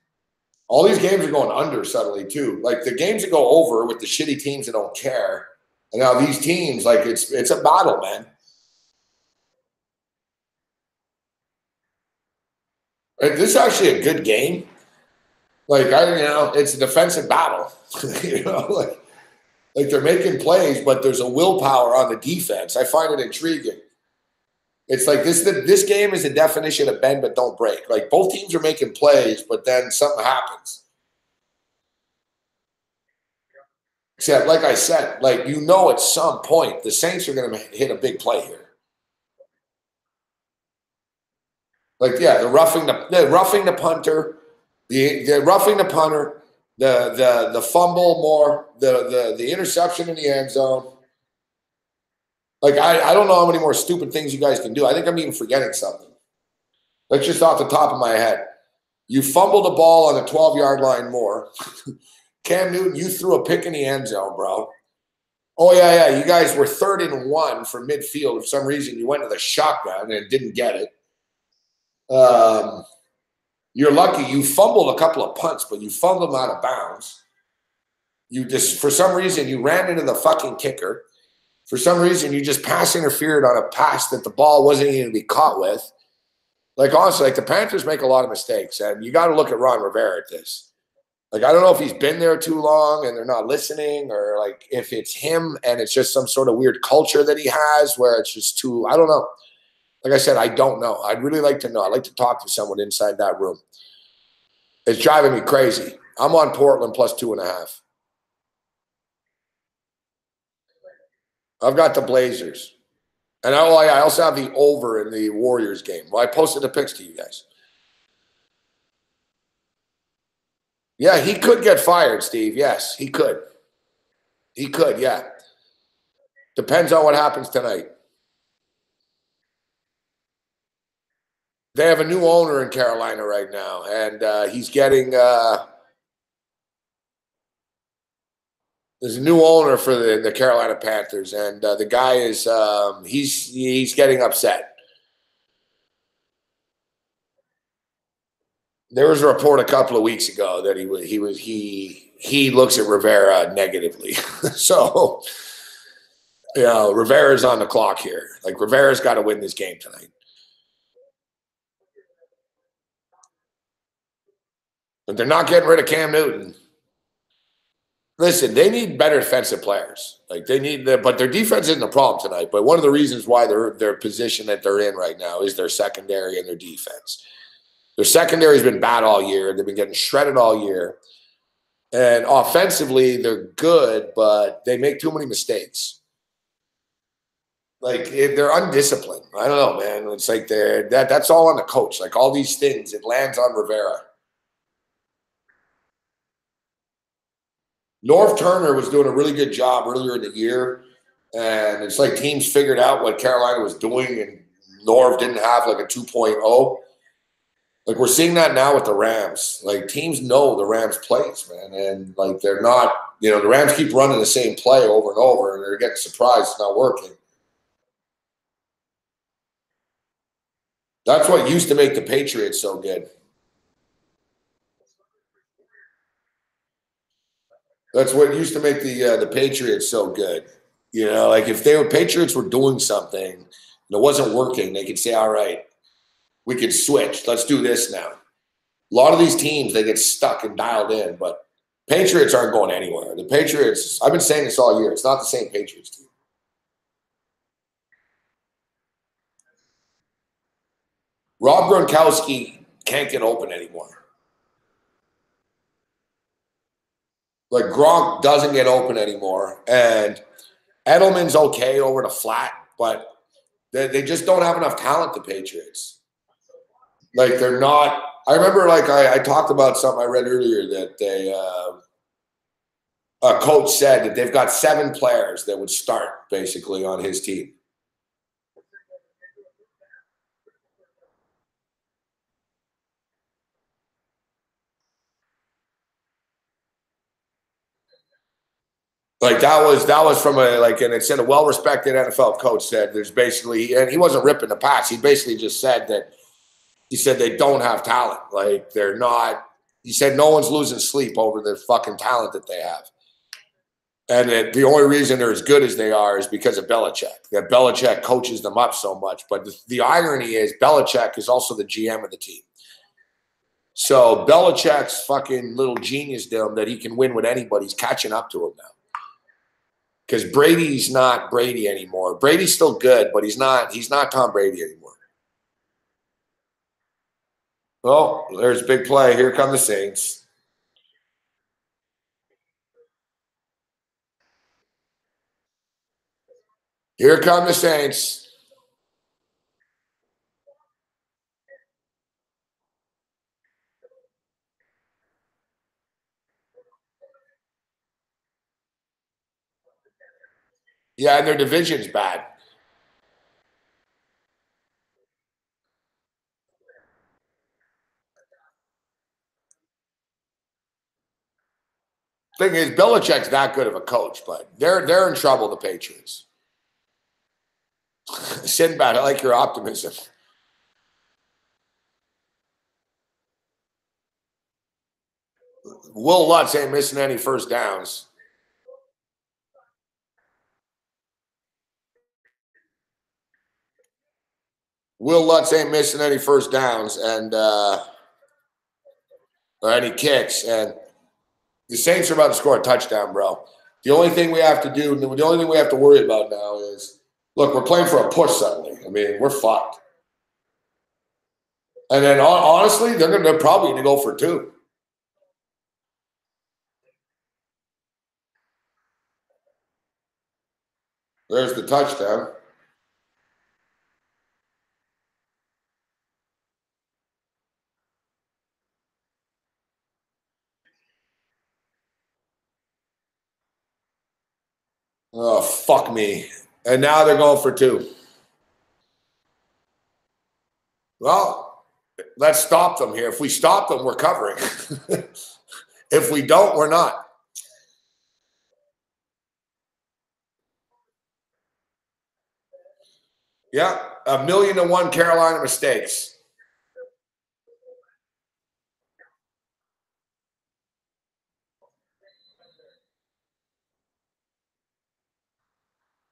all these games are going under suddenly, too. Like, the games that go over with the shitty teams that don't care. And now these teams, like, it's a battle, man. This is actually a good game. Like, it's a defensive battle. You know, like they're making plays, but there's a willpower on the defense. I find it intriguing. It's like this game is the definition of bend but don't break. Like both teams are making plays, but then something happens. Except, like I said, like at some point the Saints are going to hit a big play here. Like, yeah, the roughing the punter, the roughing the punter, the fumble more, the interception in the end zone. Like, I don't know how many more stupid things you guys can do. I think I'm even forgetting something. Like, just off the top of my head. You fumbled the ball on the 12-yard line more. Cam Newton, you threw a pick in the end zone, bro. Oh, yeah. You guys were 3rd and 1 for midfield. For some reason, you went to the shotgun and didn't get it. You're lucky. You fumbled a couple of punts, but you fumbled them out of bounds. You just, for some reason, you ran into the fucking kicker. For some reason, you just pass interfered on a pass that the ball wasn't even to be caught with. Like, honestly, like the Panthers make a lot of mistakes, and you got to look at Ron Rivera at this. Like, I don't know if he's been there too long and they're not listening, or like if it's him and it's just some sort of weird culture that he has where it's just too, I don't know. Like I said, I don't know. I'd really like to know. I'd like to talk to someone inside that room. It's driving me crazy. I'm on Portland plus 2.5. I've got the Blazers. And I also have the over in the Warriors game. Well, I posted the pics to you guys. Yeah, he could get fired, Steve. Yes, he could. He could, yeah. Depends on what happens tonight. They have a new owner in Carolina right now, and he's getting there's a new owner for the Carolina Panthers, and the guy is he's getting upset. There was a report a couple of weeks ago that he looks at Rivera negatively. So, you know, Rivera's on the clock here. Like, Rivera's got to win this game tonight. But they're not getting rid of Cam Newton. Listen, they need better defensive players. Like, they need but their defense isn't a problem tonight. But one of the reasons why they're position that they're in right now is their secondary and their defense. Their secondary's been bad all year. They've been getting shredded all year. And offensively, they're good, but they make too many mistakes. Like, they're undisciplined. I don't know, man. It's like that's all on the coach. Like, all these things, it lands on Rivera. Norv Turner was doing a really good job earlier in the year, and it's like teams figured out what Carolina was doing, and Norv didn't have like a 2.0. Like, we're seeing that now with the Rams. Like, teams know the Rams plays, man, and like they're not, you know, the Rams keep running the same play over and over, and they're getting surprised it's not working. That's what used to make the Patriots so good. That's what used to make the Patriots so good. You know, like if Patriots were doing something and it wasn't working, they could say, all right, we could switch. Let's do this now. A lot of these teams, they get stuck and dialed in, but Patriots aren't going anywhere. The Patriots, I've been saying this all year, it's not the same Patriots team. Rob Gronkowski can't get open anymore. Like, Gronk doesn't get open anymore. And Edelman's okay over the flat, but they just don't have enough talent, the Patriots. Like, they're not – I remember, like, I talked about something I read earlier that a coach said that they've got 7 players that would start, basically, on his team. Like, that was from and it said a well-respected NFL coach said there's basically, and he wasn't ripping the pass. He basically just said that, he said they don't have talent. Like, they're not, he said no one's losing sleep over the fucking talent that they have. And that the only reason they're as good as they are is because of Belichick. That Belichick coaches them up so much. But the irony is Belichick is also the GM of the team. So Belichick's fucking little geniusdom that he can win with anybody's catching up to him now. Because Brady's not Brady anymore. Brady's still good, but he's not Tom Brady anymore. Oh, there's a big play. Here come the Saints. Here come the Saints. Yeah, and their division's bad. Thing is, Belichick's that good of a coach, but they're in trouble, the Patriots. Sinbad, I like your optimism. Will Lutz ain't missing any first downs. Will Lutz ain't missing any first downs and or any kicks. And the Saints are about to score a touchdown, bro. The only thing we have to do, the only thing we have to worry about now is, look, we're playing for a push suddenly. I mean, we're fucked. And then honestly, they're probably going to go for 2. There's the touchdown. Oh, fuck me. And now they're going for 2. Well, let's stop them here. If we stop them, we're covering. If we don't, we're not. Yeah, 1,000,001 Carolina mistakes.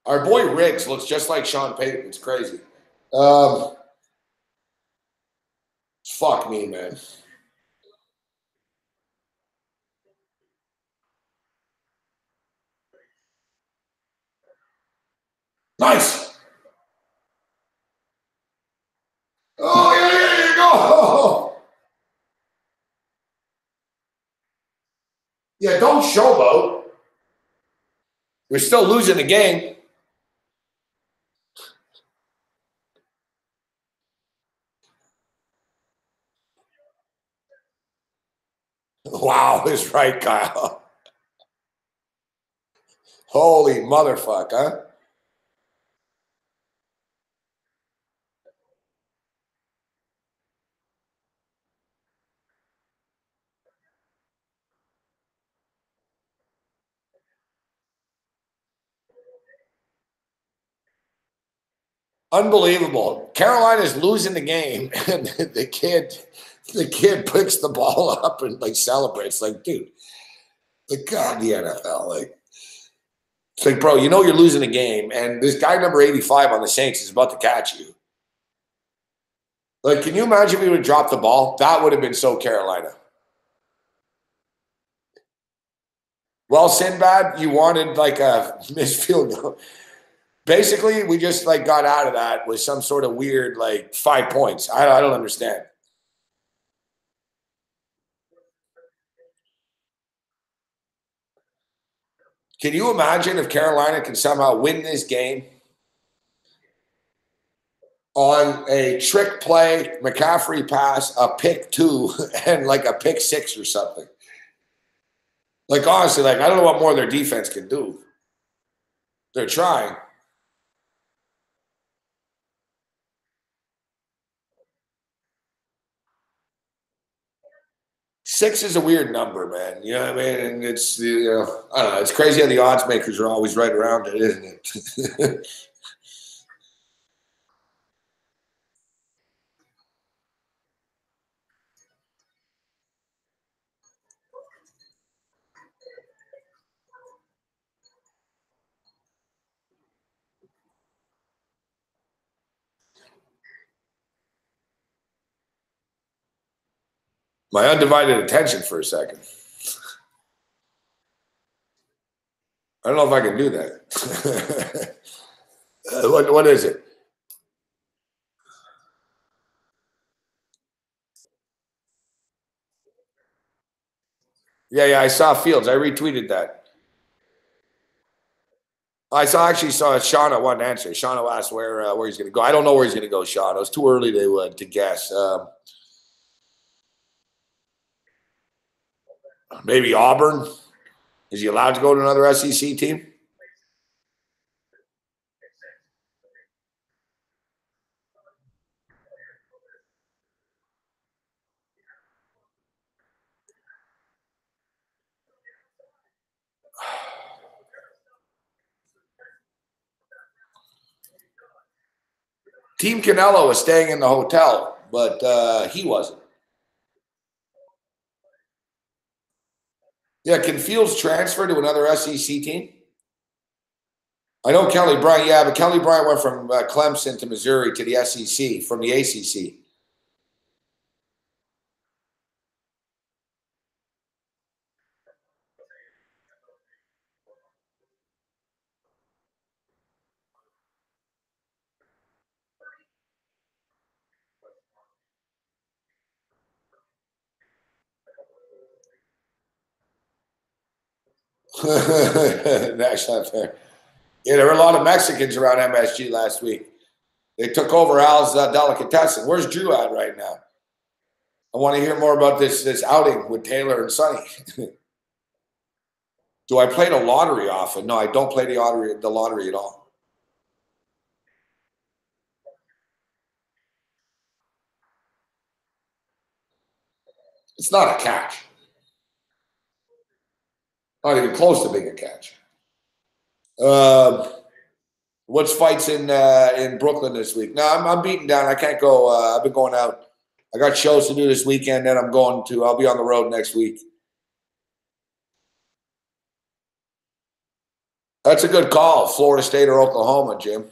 Our boy Riggs looks just like Sean Payton. It's crazy. Fuck me, man. Nice. Oh, yeah, there you go. Yeah, don't showboat. We're still losing the game. Wow, is right, Kyle. Holy motherfucker, huh? Unbelievable. Carolina's losing the game, and the kid picks the ball up and like celebrates. Like, dude, like God, the NFL. Like, it's like, bro, you know you're losing a game, and this guy number 85 on the Saints is about to catch you. Like, can you imagine if we would have dropped the ball? That would have been so Carolina. Well, Sinbad, you wanted like a missed field goal. Basically, we just like got out of that with some sort of weird like 5 points. I don't understand. Can you imagine if Carolina can somehow win this game on a trick play, McCaffrey pass, a pick 2, and like a pick 6 or something? Like honestly, like I don't know what more their defense can do. They're trying. 6 is a weird number, man. You know what I mean? And it's I don't know. It's crazy how the odds makers are always right around it, isn't it? My undivided attention for a second. I don't know if I can do that. What is it? Yeah, I saw Fields. I retweeted that. Actually saw Shauna one answer. Shauna asked where he's going to go. I don't know where he's going to go, Shauna. It was too early to guess. Maybe Auburn. Is he allowed to go to another SEC team? Team Canelo was staying in the hotel, but he wasn't. Yeah, can Fields transfer to another SEC team? I know Kelly Bryant. Yeah, but Kelly Bryant went from Clemson to Missouri to the SEC from the ACC. That's not fair. Yeah, there were a lot of Mexicans around MSG last week. They took over Al's Delicatessen. Where's Drew at right now? I want to hear more about this outing with Taylor and Sonny. Do I play the lottery often? No, I don't play the lottery at all. It's not a catch. Not even close to being a catch. What's fights in Brooklyn this week? No, I'm beaten down. I can't go. I've been going out. I got shows to do this weekend. Then I'll be on the road next week. That's a good call. Florida State or Oklahoma, Jim.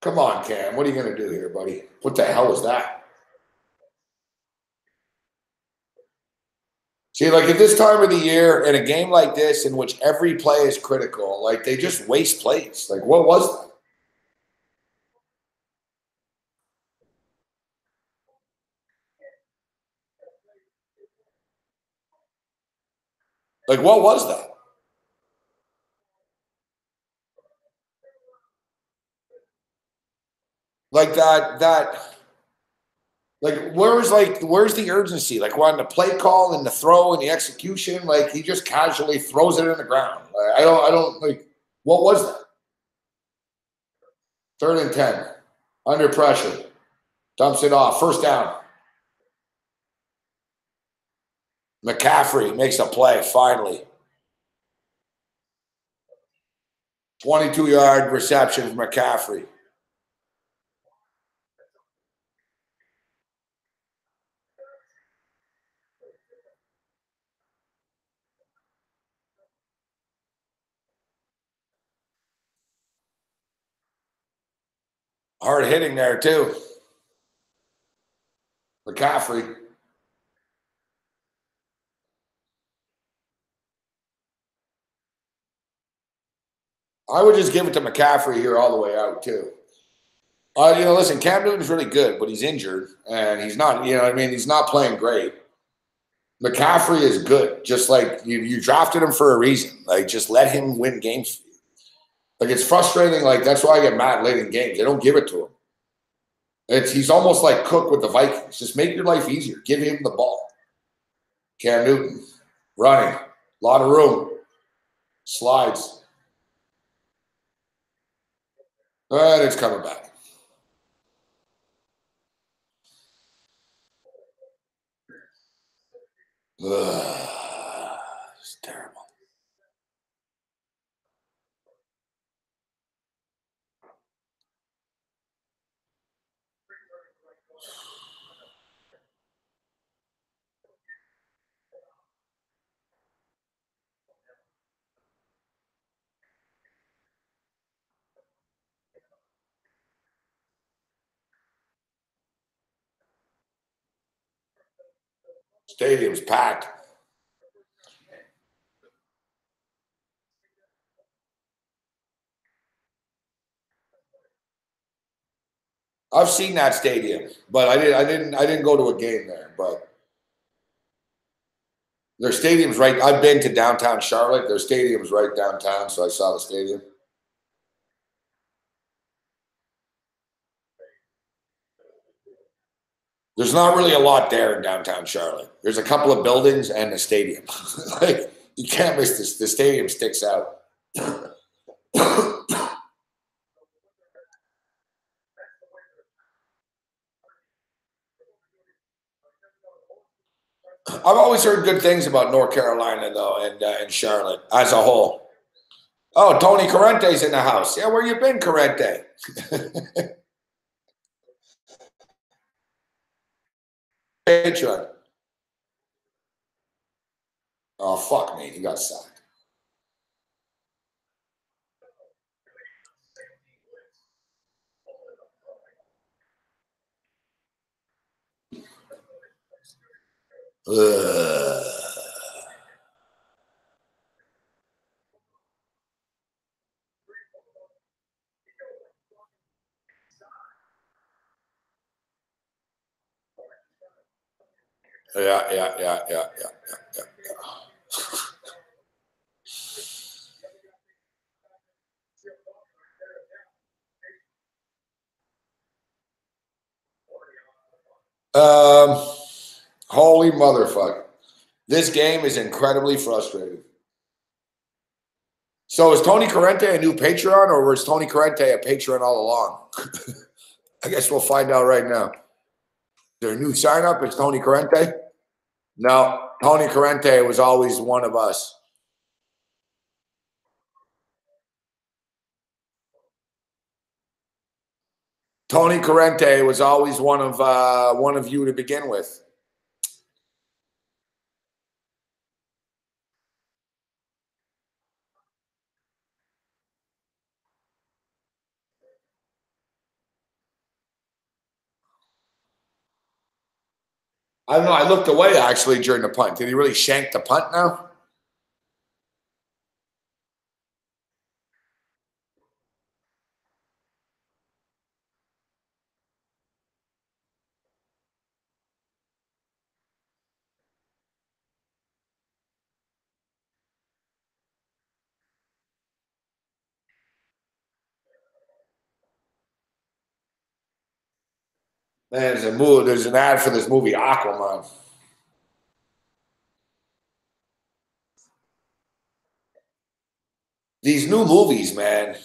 Come on, Cam. What are you going to do here, buddy? What the hell is that? See, like at this time of the year, in a game like this, in which every play is critical, like they just waste plays. Like, what was that? Like, what was that? Like where's the urgency? Like, on the play call and the throw and the execution, like he just casually throws it in the ground. Like, I don't like. What was that? 3rd and 10, under pressure, dumps it off, 1st down. McCaffrey makes a play finally. 22-yard reception from McCaffrey. Hard hitting there, too. McCaffrey. I would just give it to McCaffrey here all the way out, too. Listen, Cam Newton's really good, but he's injured, and he's not, he's not playing great. McCaffrey is good. Just like you drafted him for a reason. Like, just let him win games. Like, it's frustrating. Like, that's why I get mad late in games. They don't give it to him. He's almost like Cook with the Vikings. Just make your life easier. Give him the ball. Cam Newton running. A lot of room. Slides. And it's coming back. It's terrible. Stadium's packed. I've seen that stadium, but I didn't go to a game there. But their stadium's right. I've been to downtown Charlotte. Their stadium's right downtown, so I saw the stadium. There's not really a lot there in downtown Charlotte. There's a couple of buildings and a stadium. Like, you can't miss this. The stadium sticks out. I've always heard good things about North Carolina, though, and Charlotte as a whole. Oh, Tony Corrente's in the house. Yeah, where you been, Corrente? Patron. Oh, fuck me. He got sacked. Ugh. Yeah. Holy motherfucker. This game is incredibly frustrating. So is Tony Corrente a new Patreon, or was Tony Corrente a Patreon all along? I guess we'll find out right now. Their new sign up is Tony Corrente? No, Tony Corrente was always one of us. Tony Corrente was always one of you to begin with. I don't know. I looked away actually during the punt. Did he really shank the punt now? Man, there's an ad for this movie Aquaman. These new movies, man.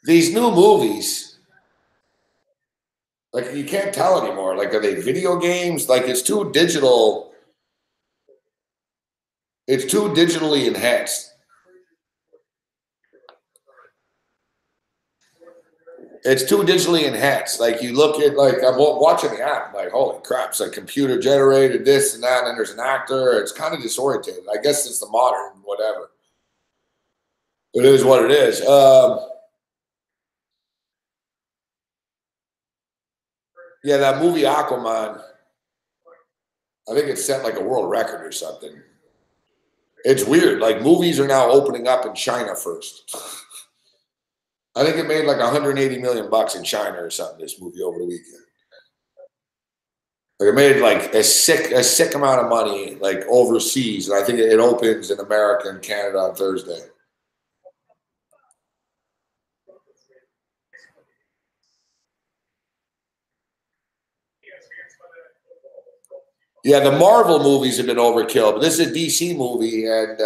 These new movies, like you can't tell anymore. Like, are they video games? Like, it's too digital. It's too digitally enhanced. It's too digitally enhanced. Like, you look at, like, I'm watching the app, like, holy crap, it's like computer generated this and that, and then there's an actor. It's kind of disorientated. I guess it's the modern whatever. It is what it is. Yeah, that movie Aquaman, I think it set like a world record or something. It's weird. Like, movies are now opening up in China first. I think it made like 180 million bucks in China or something, this movie over the weekend. Like, it made like a sick amount of money like overseas. And I think it opens in America and Canada on Thursday. Yeah, the Marvel movies have been overkill, but this is a DC movie, and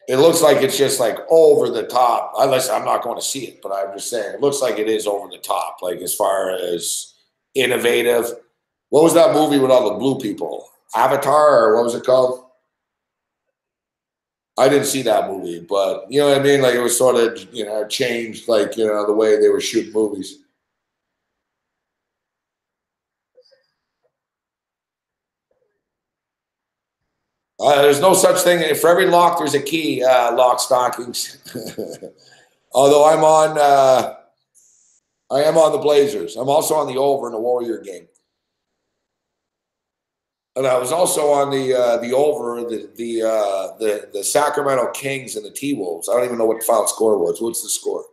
it looks like it's just like over the top. Unless I'm not going to see it, but I'm just saying it looks like it is over the top, like as far as innovative. What was that movie with all the blue people? Avatar, or what was it called? I didn't see that movie, but you know what I mean? Like, it was sort of, changed, like, the way they were shooting movies. There's no such thing. For every lock, there's a key, lock stockings. Although I am on the Blazers. I'm also on the over in the Warrior game. And I was also on the over, the Sacramento Kings and the T-Wolves. I don't even know what the final score was. What's the score?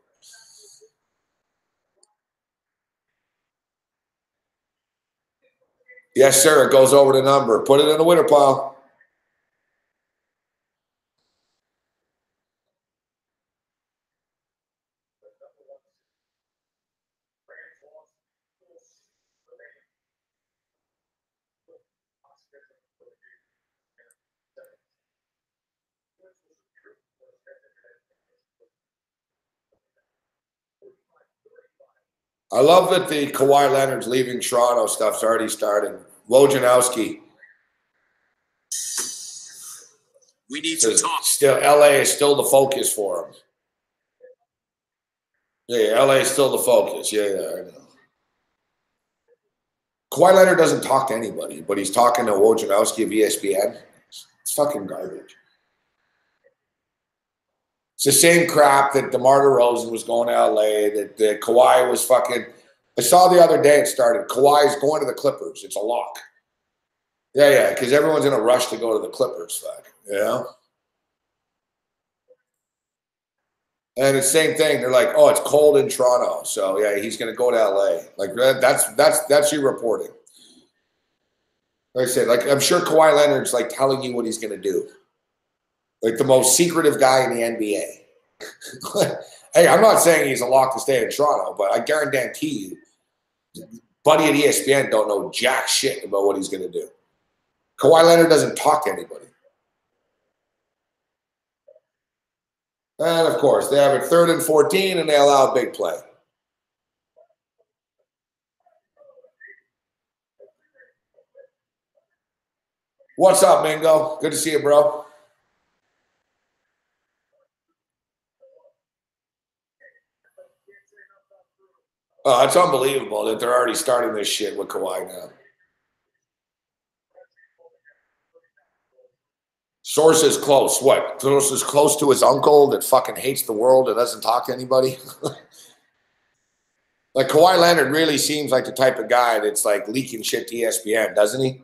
Yes, sir. It goes over the number. Put it in the winner pile. I love that the Kawhi Leonard's leaving Toronto stuff's already starting. Wojnarowski. We need to talk. Still, LA is still the focus for him. Yeah, LA is still the focus. Yeah, I know. Kawhi Leonard doesn't talk to anybody, but he's talking to Wojnarowski of ESPN. It's fucking garbage. It's the same crap that DeMar DeRozan was going to LA, that Kawhi was fucking. I saw the other day it started. Kawhi's going to the Clippers. It's a lock. Yeah, because everyone's in a rush to go to the Clippers. Fuck, And the same thing. They're like, oh, it's cold in Toronto, so yeah, he's going to go to LA. Like that's your reporting. Like I said, like I'm sure Kawhi Leonard's like telling you what he's going to do. Like the most secretive guy in the NBA. Hey, I'm not saying he's a lock to stay in Toronto, but I guarantee you, buddy at ESPN don't know jack shit about what he's going to do. Kawhi Leonard doesn't talk to anybody. And of course, they have it 3rd and 14, and they allow a big play. What's up, Mingo? Good to see you, bro. It's unbelievable that they're already starting this shit with Kawhi now. Sources close. What? Sources close to his uncle that fucking hates the world and doesn't talk to anybody? Like Kawhi Leonard really seems like the type of guy that's like leaking shit to ESPN, doesn't he?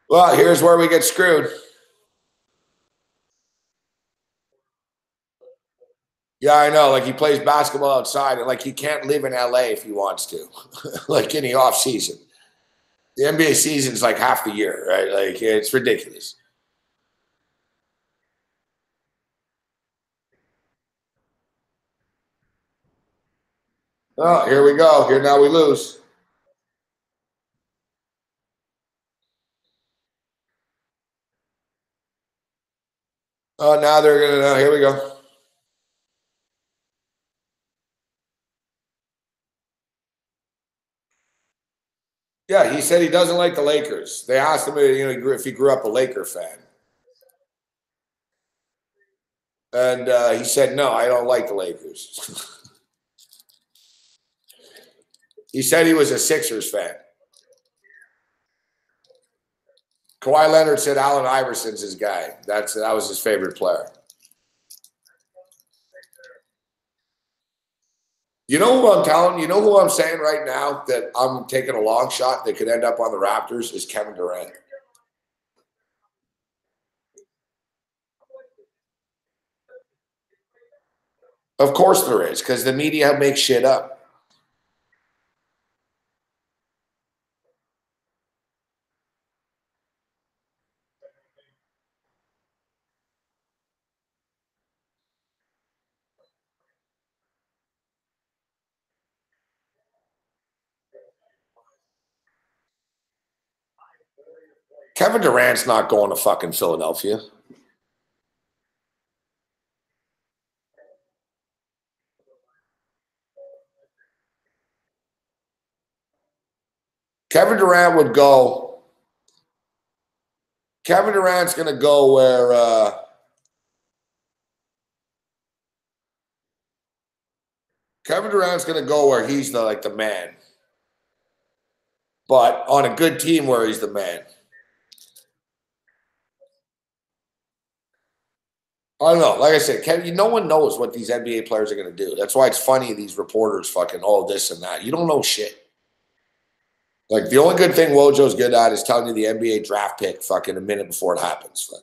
Well, here's where we get screwed. Yeah, I know. Like he plays basketball outside, and like he can't live in LA if he wants to, like in the off season. The NBA season's like half the year, right? Like it's ridiculous. Oh, here we go. Here now we lose. Oh, now they're gonna. Here we go. Yeah, he said he doesn't like the Lakers. They asked him, if he grew up a Laker fan, and he said, "No, I don't like the Lakers." He said he was a Sixers fan. Kawhi Leonard said Allen Iverson's his guy. That was his favorite player. You know who I'm telling? You know who I'm saying right now that I'm taking a long shot that could end up on the Raptors is Kevin Durant. Of course there is, because the media makes shit up. Kevin Durant's not going to fucking Philadelphia. Kevin Durant would go. Kevin Durant's going to go where Kevin Durant's going to go where he's the man, but on a good team where he's the man. I don't know. Like I said, Kevin, no one knows what these NBA players are going to do. That's why it's funny these reporters fucking all this and that. You don't know shit. Like the only good thing Wojo's good at is telling you the NBA draft pick fucking a minute before it happens.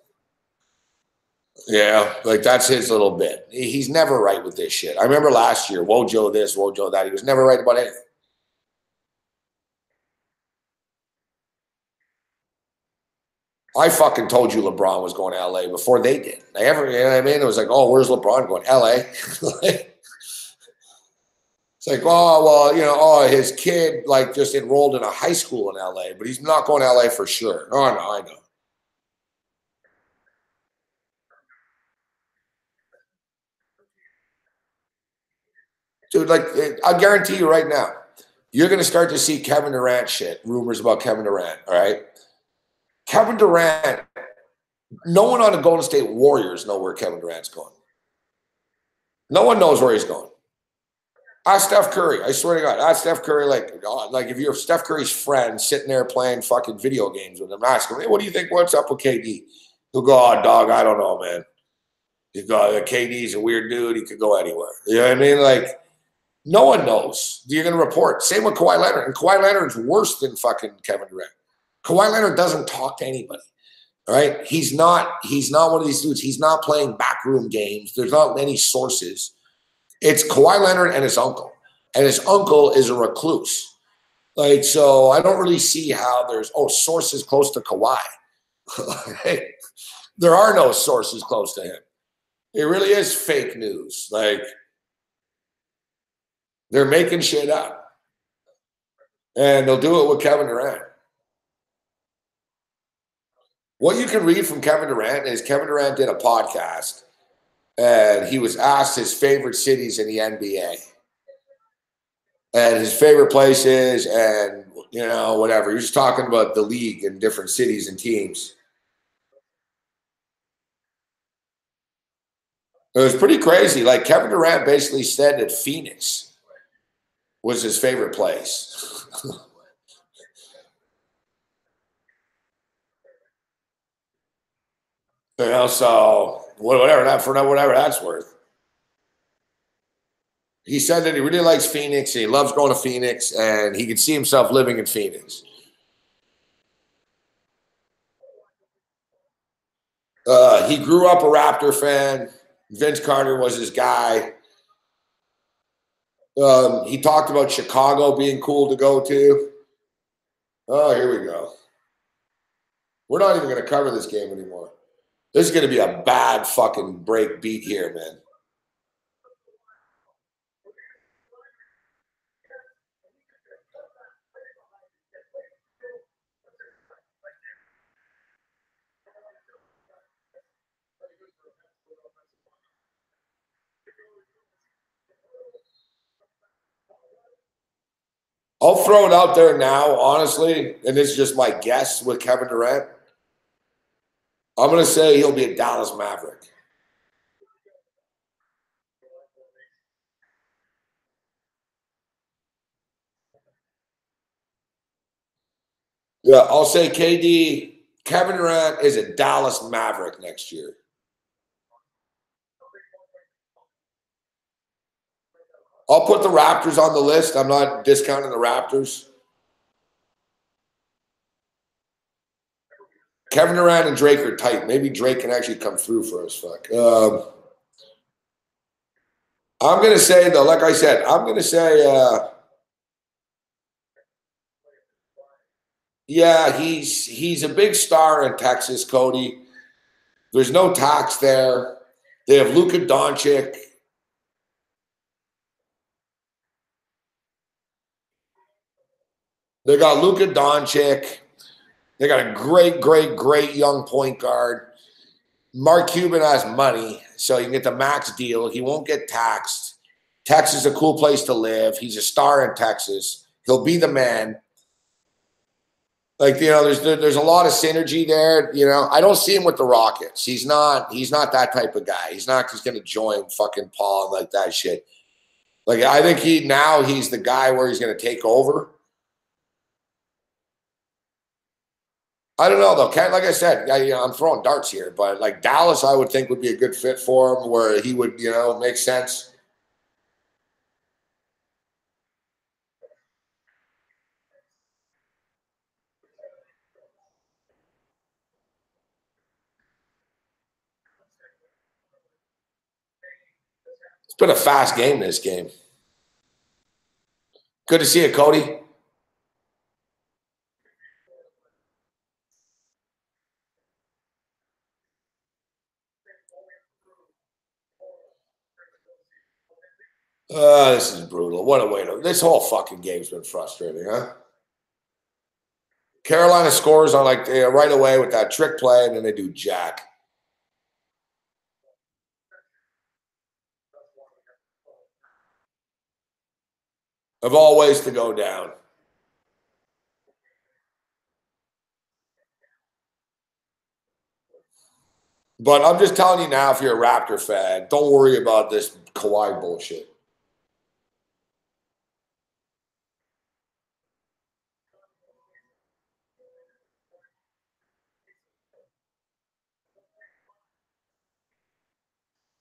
Yeah, like that's his little bit. He's never right with this shit. I remember last year, Wojo this, Wojo that. He was never right about anything. I fucking told you LeBron was going to LA before they did. You know what I mean? It was like, oh, where's LeBron going? LA. It's like, oh, well, his kid like just enrolled in a high school in LA, but he's not going to LA for sure. Oh, no, I know. Dude, like, I guarantee you right now, you're going to start to see Kevin Durant shit, rumors about Kevin Durant, all right? Kevin Durant, no one on the Golden State Warriors know where Kevin Durant's going. No one knows where he's going. Ask Steph Curry. I swear to God, ask Steph Curry. Like if you're Steph Curry's friend sitting there playing fucking video games with him, ask him, hey, what do you think? What's up with KD? He'll go, oh, dog, I don't know, man. He'll go, KD's a weird dude. He could go anywhere. You know what I mean? Like, no one knows. You're going to report. Same with Kawhi Leonard. And Kawhi Leonard's worse than fucking Kevin Durant. Kawhi Leonard doesn't talk to anybody. All right. He's not one of these dudes. He's not playing backroom games. There's not many sources. It's Kawhi Leonard and his uncle. And his uncle is a recluse. Like, so I don't really see how there's sources close to Kawhi. Hey, there are no sources close to him. It really is fake news. Like, they're making shit up. And they'll do it with Kevin Durant. What you can read from Kevin Durant is Kevin Durant did a podcast and he was asked his favorite cities in the NBA and his favorite places and, you know, whatever. He was just talking about the league and different cities and teams. It was pretty crazy. Like, Kevin Durant basically said that Phoenix was his favorite place. You know, so whatever that's worth. He said that he really likes Phoenix. And he loves going to Phoenix, and he could see himself living in Phoenix. He grew up a Raptor fan. Vince Carter was his guy. He talked about Chicago being cool to go to. Oh, here we go. We're not even going to cover this game anymore. This is going to be a bad fucking break beat here, man. I'll throw it out there now, honestly, and this is just my guess with Kevin Durant. I'm going to say he'll be a Dallas Maverick. Yeah, I'll say Kevin Durant is a Dallas Maverick next year. I'll put the Raptors on the list. I'm not discounting the Raptors. Kevin Durant and Drake are tight. Maybe Drake can actually come through for us. Fuck. I'm going to say, though, like I said, I'm going to say, yeah, he's a big star in Texas, Cody. There's no tax there. They have Luka Doncic. They got Luka Doncic. They got a great young point guard. Mark Cuban has money, so he can get the max deal. He won't get taxed. Texas is a cool place to live. He's a star in Texas. He'll be the man. Like, you know, there's a lot of synergy there. You know, I don't see him with the Rockets. He's not that type of guy. He's not just going to join fucking Paul and like that shit. Like, I think he's the guy where he's going to take over. I don't know, though. Like I said, I'm throwing darts here, but like Dallas, I would think would be a good fit for him where he would, you know, make sense. It's been a fast game, this game. Good to see you, Cody. This is brutal. What a way to... This whole fucking game's been frustrating, huh? Carolina scores on like right away with that trick play, and then they do jack. Of all ways to go down. But I'm just telling you now, if you're a Raptor fan, don't worry about this Kawhi bullshit.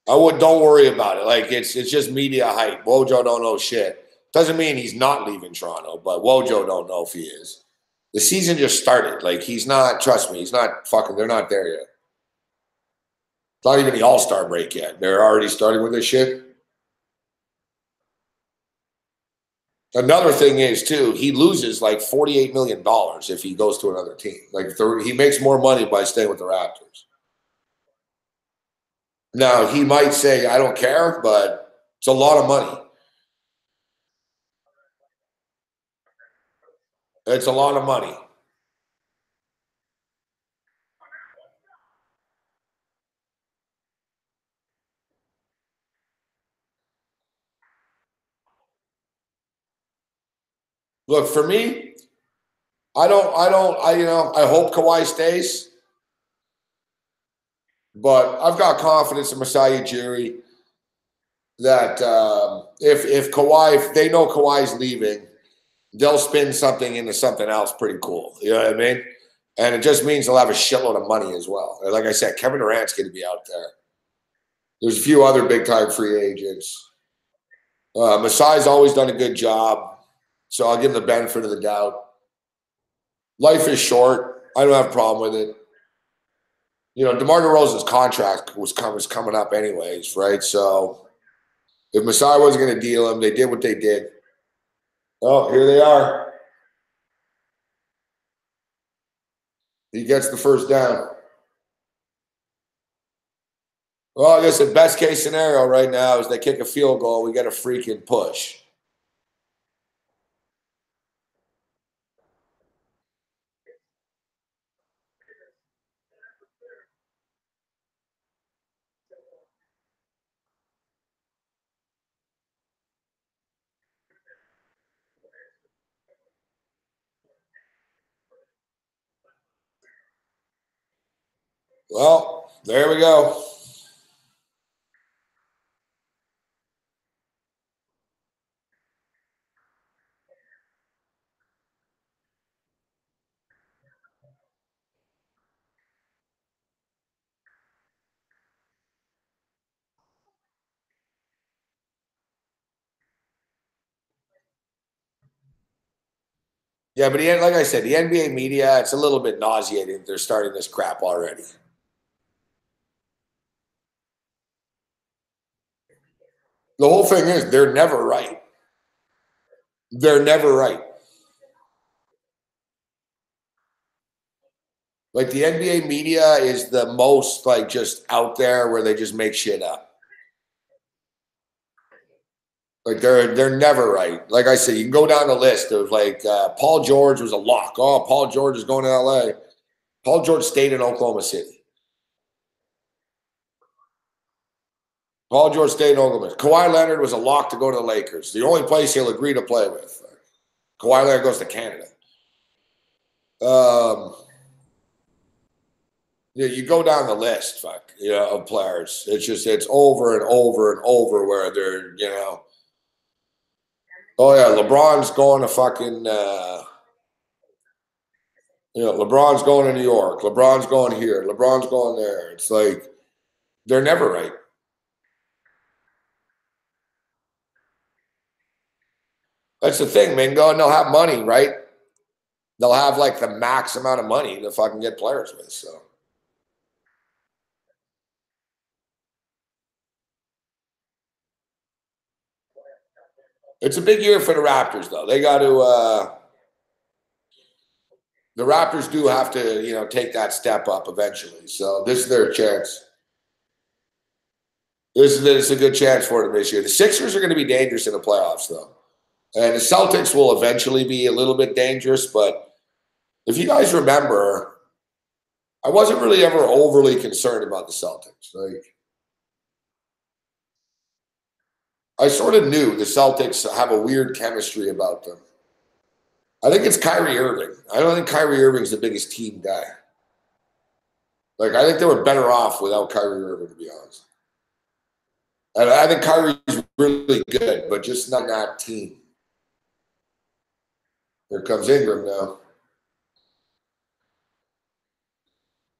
Don't worry about it. Like, it's just media hype. Wojo don't know shit. Doesn't mean he's not leaving Toronto, but Wojo don't know if he is. The season just started. Like, he's not, trust me, he's not fucking, they're not there yet. It's not even the All-Star break yet. They're already starting with this shit. Another thing is, too, he loses like $48 million if he goes to another team. Like, he makes more money by staying with the Raptors. Now, he might say, I don't care, but it's a lot of money. It's a lot of money. Look, for me, I hope Kawhi stays, but I've got confidence in Masai Ujiri that if Kawhi, if they know Kawhi's leaving, they'll spin something into something else pretty cool. You know what I mean? And it just means they'll have a shitload of money as well. And like I said, Kevin Durant's going to be out there. There's a few other big-time free agents. Masai's always done a good job, so I'll give him the benefit of the doubt. Life is short. I don't have a problem with it. You know, DeMar DeRozan's contract was coming up anyways, right? So if Masai wasn't going to deal him, they did what they did. Oh, here they are. He gets the first down. Well, I guess the best case scenario right now is they kick a field goal. We get a freaking push. Well, there we go. Yeah, but like I said, the NBA media, it's a little bit nauseating. They're starting this crap already. The whole thing is they're never right. They're never right. Like, the NBA media is the most, like, just out there where they just make shit up. Like, they're never right. Like I said, you can go down the list of, like, Paul George was a lock. Oh, Paul George is going to LA. Paul George stayed in Oklahoma City. Paul George stayed in Oklahoma. Kawhi Leonard was a lock to go to the Lakers. The only place he'll agree to play with. Kawhi Leonard goes to Canada. Yeah, you go down the list, of players. It's over and over and over where they're, oh yeah, LeBron's going to fucking, LeBron's going to New York. LeBron's going here. LeBron's going there. It's like, they're never right. That's the thing, man. Go and they'll have money, right? They'll have like the max amount of money to fucking get players with. So it's a big year for the Raptors, though. They got to. The Raptors do have to, take that step up eventually. So this is their chance. This is a good chance for them this year. The Sixers are going to be dangerous in the playoffs, though. And the Celtics will eventually be a little bit dangerous. But if you guys remember, I wasn't really ever overly concerned about the Celtics. Like, I sort of knew the Celtics have a weird chemistry about them. I think it's Kyrie Irving. I don't think Kyrie Irving's the biggest team guy. Like, I think they were better off without Kyrie Irving, to be honest. And I think Kyrie's really good, but just not that team. Here comes Ingram now.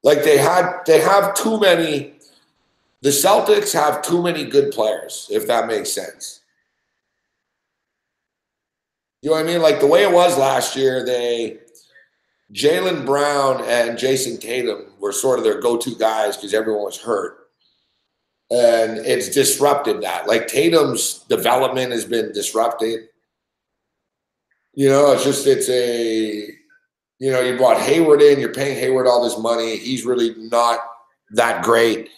Like, they have too many. The Celtics have too many good players, if that makes sense. You know what I mean? Like, the way it was last year, Jaylen Brown and Jason Tatum were sort of their go-to guys because everyone was hurt. And it's disrupted that. Like Tatum's development has been disrupted. You know, you brought Hayward in, you're paying Hayward all this money. He's really not that great.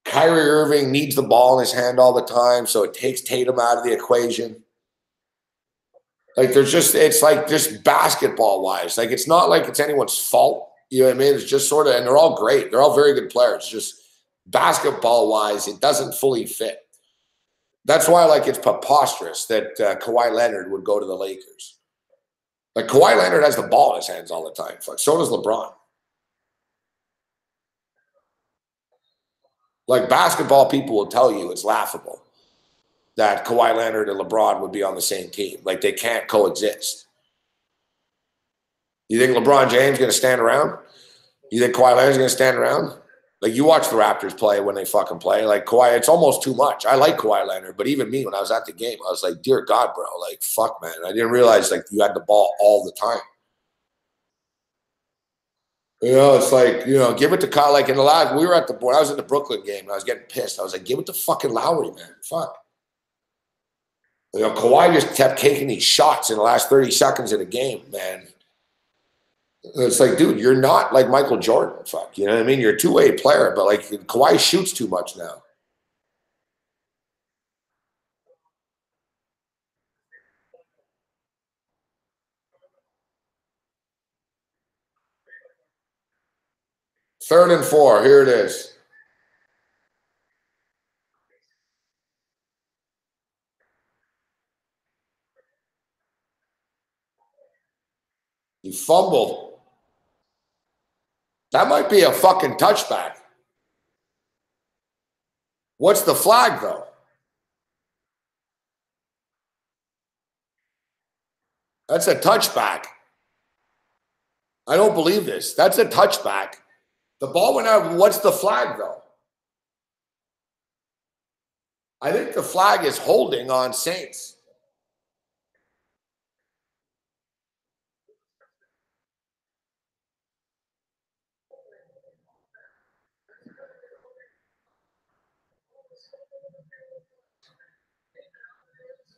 Kyrie Irving needs the ball in his hand all the time, so it takes Tatum out of the equation. Like it's like just basketball wise. Like it's not like it's anyone's fault. You know what I mean? It's just sort of, and they're all great. They're all very good players. Just basketball wise, it doesn't fully fit. That's why like it's preposterous that Kawhi Leonard would go to the Lakers. Like Kawhi Leonard has the ball in his hands all the time. So does LeBron. Like basketball people will tell you it's laughable that Kawhi Leonard and LeBron would be on the same team. Like they can't coexist. You think LeBron James is going to stand around? You think Kawhi Leonard's going to stand around? Like you watch the Raptors play when they fucking play. Like Kawhi, it's almost too much. I like Kawhi Leonard, but even me when I was at the game, I was like, dear God, bro, like fuck, man. I didn't realize like you had the ball all the time. You know, it's like, you know, give it to Kyle. Like in the last, we were at when I was in the Brooklyn game and I was getting pissed. I was like, give it to fucking Lowry, man. Fuck. You know, Kawhi just kept taking these shots in the last 30 seconds of the game, man. It's like, dude, you're not like Michael Jordan. Fuck, you know what I mean? You're a two-way player, but like Kawhi shoots too much now. Third and 4. Here it is. He fumbled. That might be a fucking touchback. What's the flag, though? That's a touchback. I don't believe this. That's a touchback. The ball went out. What's the flag, though? I think the flag is holding on Saints.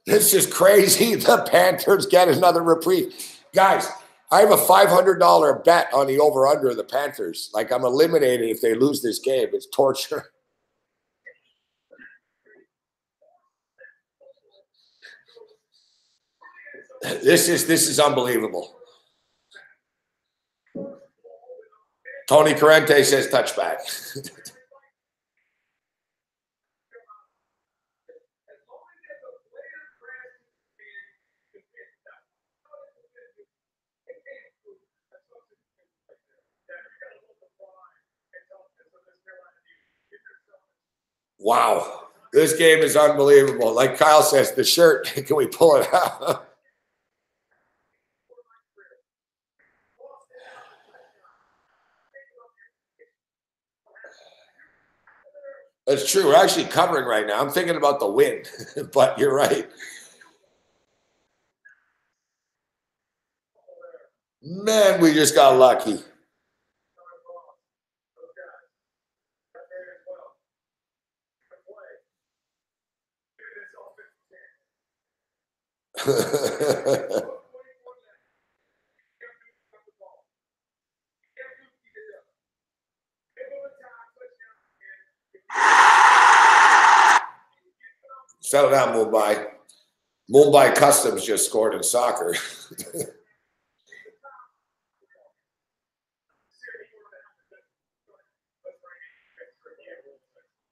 This is crazy. The Panthers get another reprieve. Guys, I have a $500 bet on the over-under of the Panthers. Like, I'm eliminated if they lose this game. It's torture. This is unbelievable. Tony Corrente says touchback. Wow. This game is unbelievable. Like Kyle says, the shirt, can we pull it out? That's true. We're actually covering right now. I'm thinking about the win, but you're right. Man, we just got lucky. Settle down, Mumbai. Mumbai Customs just scored in soccer.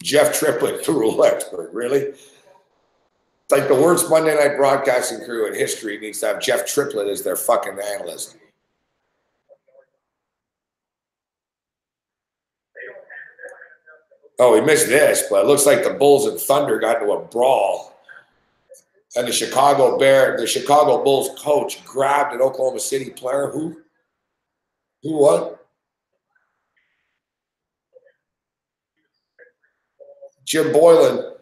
Jeff Triplett through Rulexburg, really? It's like the worst Monday night broadcasting crew in history needs to have Jeff Triplett as their fucking analyst. Oh, we missed this, but it looks like the Bulls and Thunder got into a brawl. And the Chicago Bulls coach grabbed an Oklahoma City player. Who what? Jim Boylan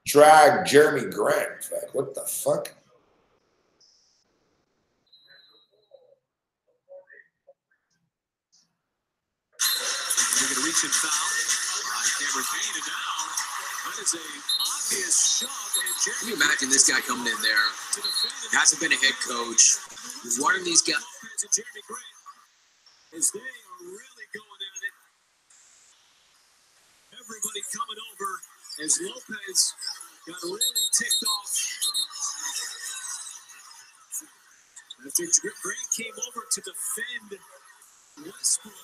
dragged Jeremy Grant. Like, what the fuck? Violation foul. Cameron Payne, and now that is a obvious shove. Can you imagine this guy coming in there? Hasn't been a head coach. He's one of these guys. As they are really going at it. Everybody coming over as Lopez got really ticked off. After Grant came over to defend Westbrook.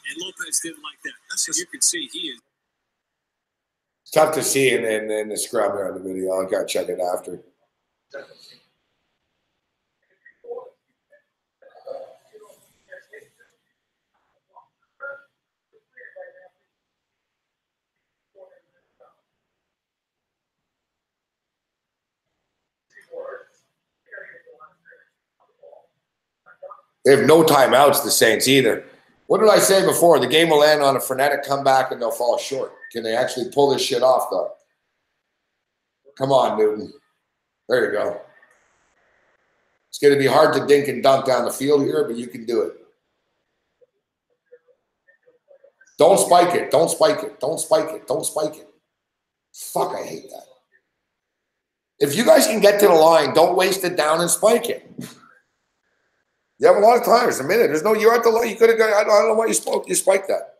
And Lopez didn't like that. So you can see he is. It's tough to see in the scrum here on the video. I got to check it after. They have no timeouts, the Saints, either. What did I say before? The game will end on a frenetic comeback and they'll fall short. Can they actually pull this shit off, though? Come on, Newton. There you go. It's going to be hard to dink and dunk down the field here, but you can do it. Don't spike it. Don't spike it. Don't spike it. Don't spike it. Fuck, I hate that. If you guys can get to the line, don't waste it down and spike it. You have a lot of time. It's a minute. There's no, you're at the line. You could have got, I don't know why you spoke. You spiked that.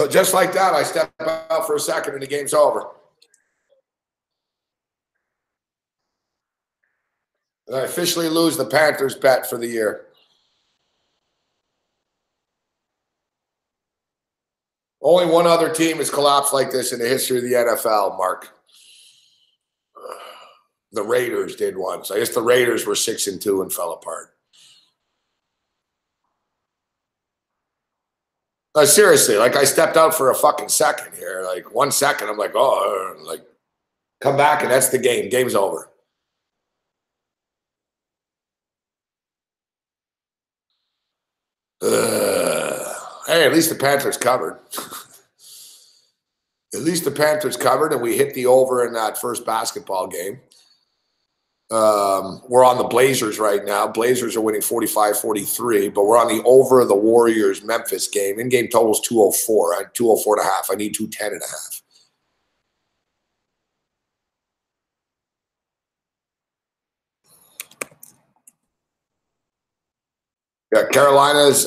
Just like that, I step out for a second and the game's over. And I officially lose the Panthers bet for the year. Only one other team has collapsed like this in the history of the NFL, Mark. The Raiders did once. I guess the Raiders were 6-2 and fell apart. Seriously, like I stepped out for a fucking second here. Like 1 second, I'm like, oh, like come back and that's the game. Game's over. Hey, at least the Panthers covered. At least the Panthers covered, and we hit the over in that first basketball game. We're on the Blazers right now. Blazers are winning 45-43, but we're on the over of the Warriors-Memphis game. In-game total is 204. I had 204.5. I need 210.5. Yeah, Carolina's,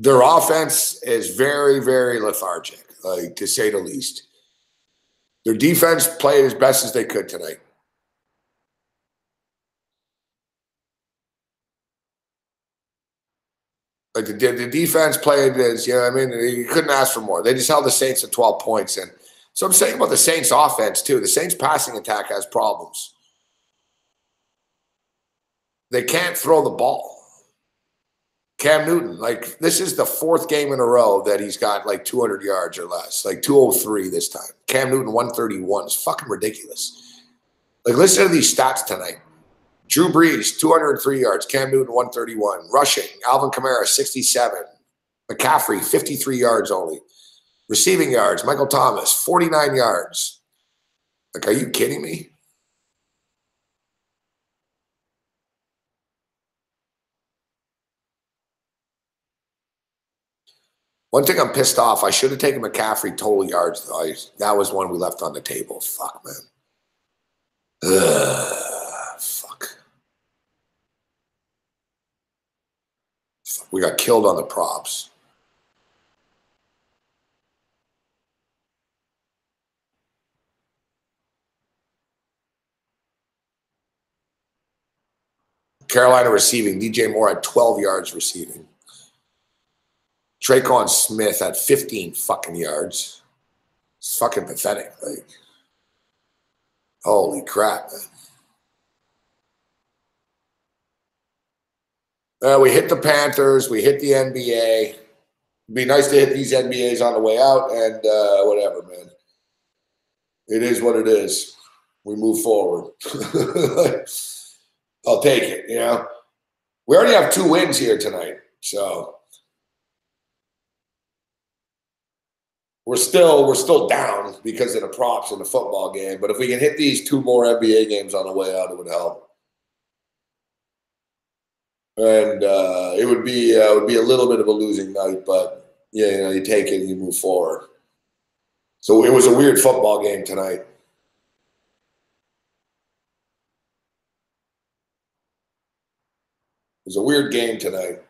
their offense is very, very lethargic, like to say the least. Their defense played as best as they could tonight. Like the defense played as, you couldn't ask for more. They just held the Saints at 12 points. And so I'm saying about the Saints offense too. The Saints passing attack has problems. They can't throw the ball. Cam Newton, like this is the 4th game in a row that he's got like 200 yards or less, like 203 this time. Cam Newton 131 is fucking ridiculous. Like listen to these stats tonight. Drew Brees 203 yards, Cam Newton 131. Rushing, Alvin Kamara 67. McCaffrey 53 yards only. Receiving yards, Michael Thomas 49 yards. Like are you kidding me? One thing I'm pissed off, I should have taken McCaffrey total yards, though. That was one we left on the table. Fuck, man. Fuck. We got killed on the props. Carolina receiving. DJ Moore had 12 yards receiving. Traquan Smith had 15 fucking yards. It's fucking pathetic. Like, holy crap, man. We hit the Panthers. We hit the NBA. It'd be nice to hit these NBAs on the way out and whatever, man. It is what it is. We move forward. I'll take it, We already have 2 wins here tonight, so we're still down because of the props in the football game. But if we can hit these 2 more NBA games on the way out, it would help. And it would be a little bit of a losing night, but you take it and you move forward. So it was a weird football game tonight. It was a weird game tonight.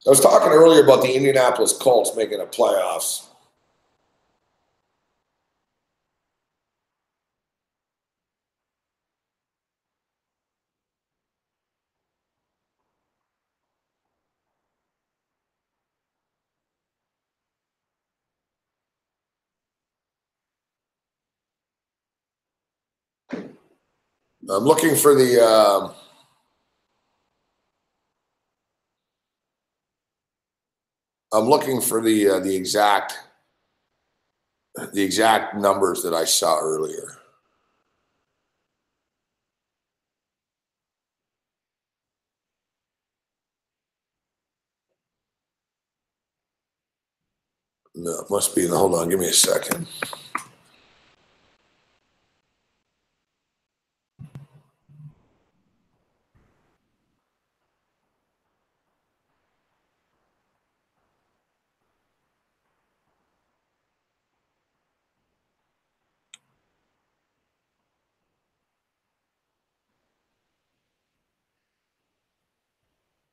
I was talking earlier about the Indianapolis Colts making the playoffs. I'm looking for the exact numbers that I saw earlier. No, it must be. Hold on, give me a second.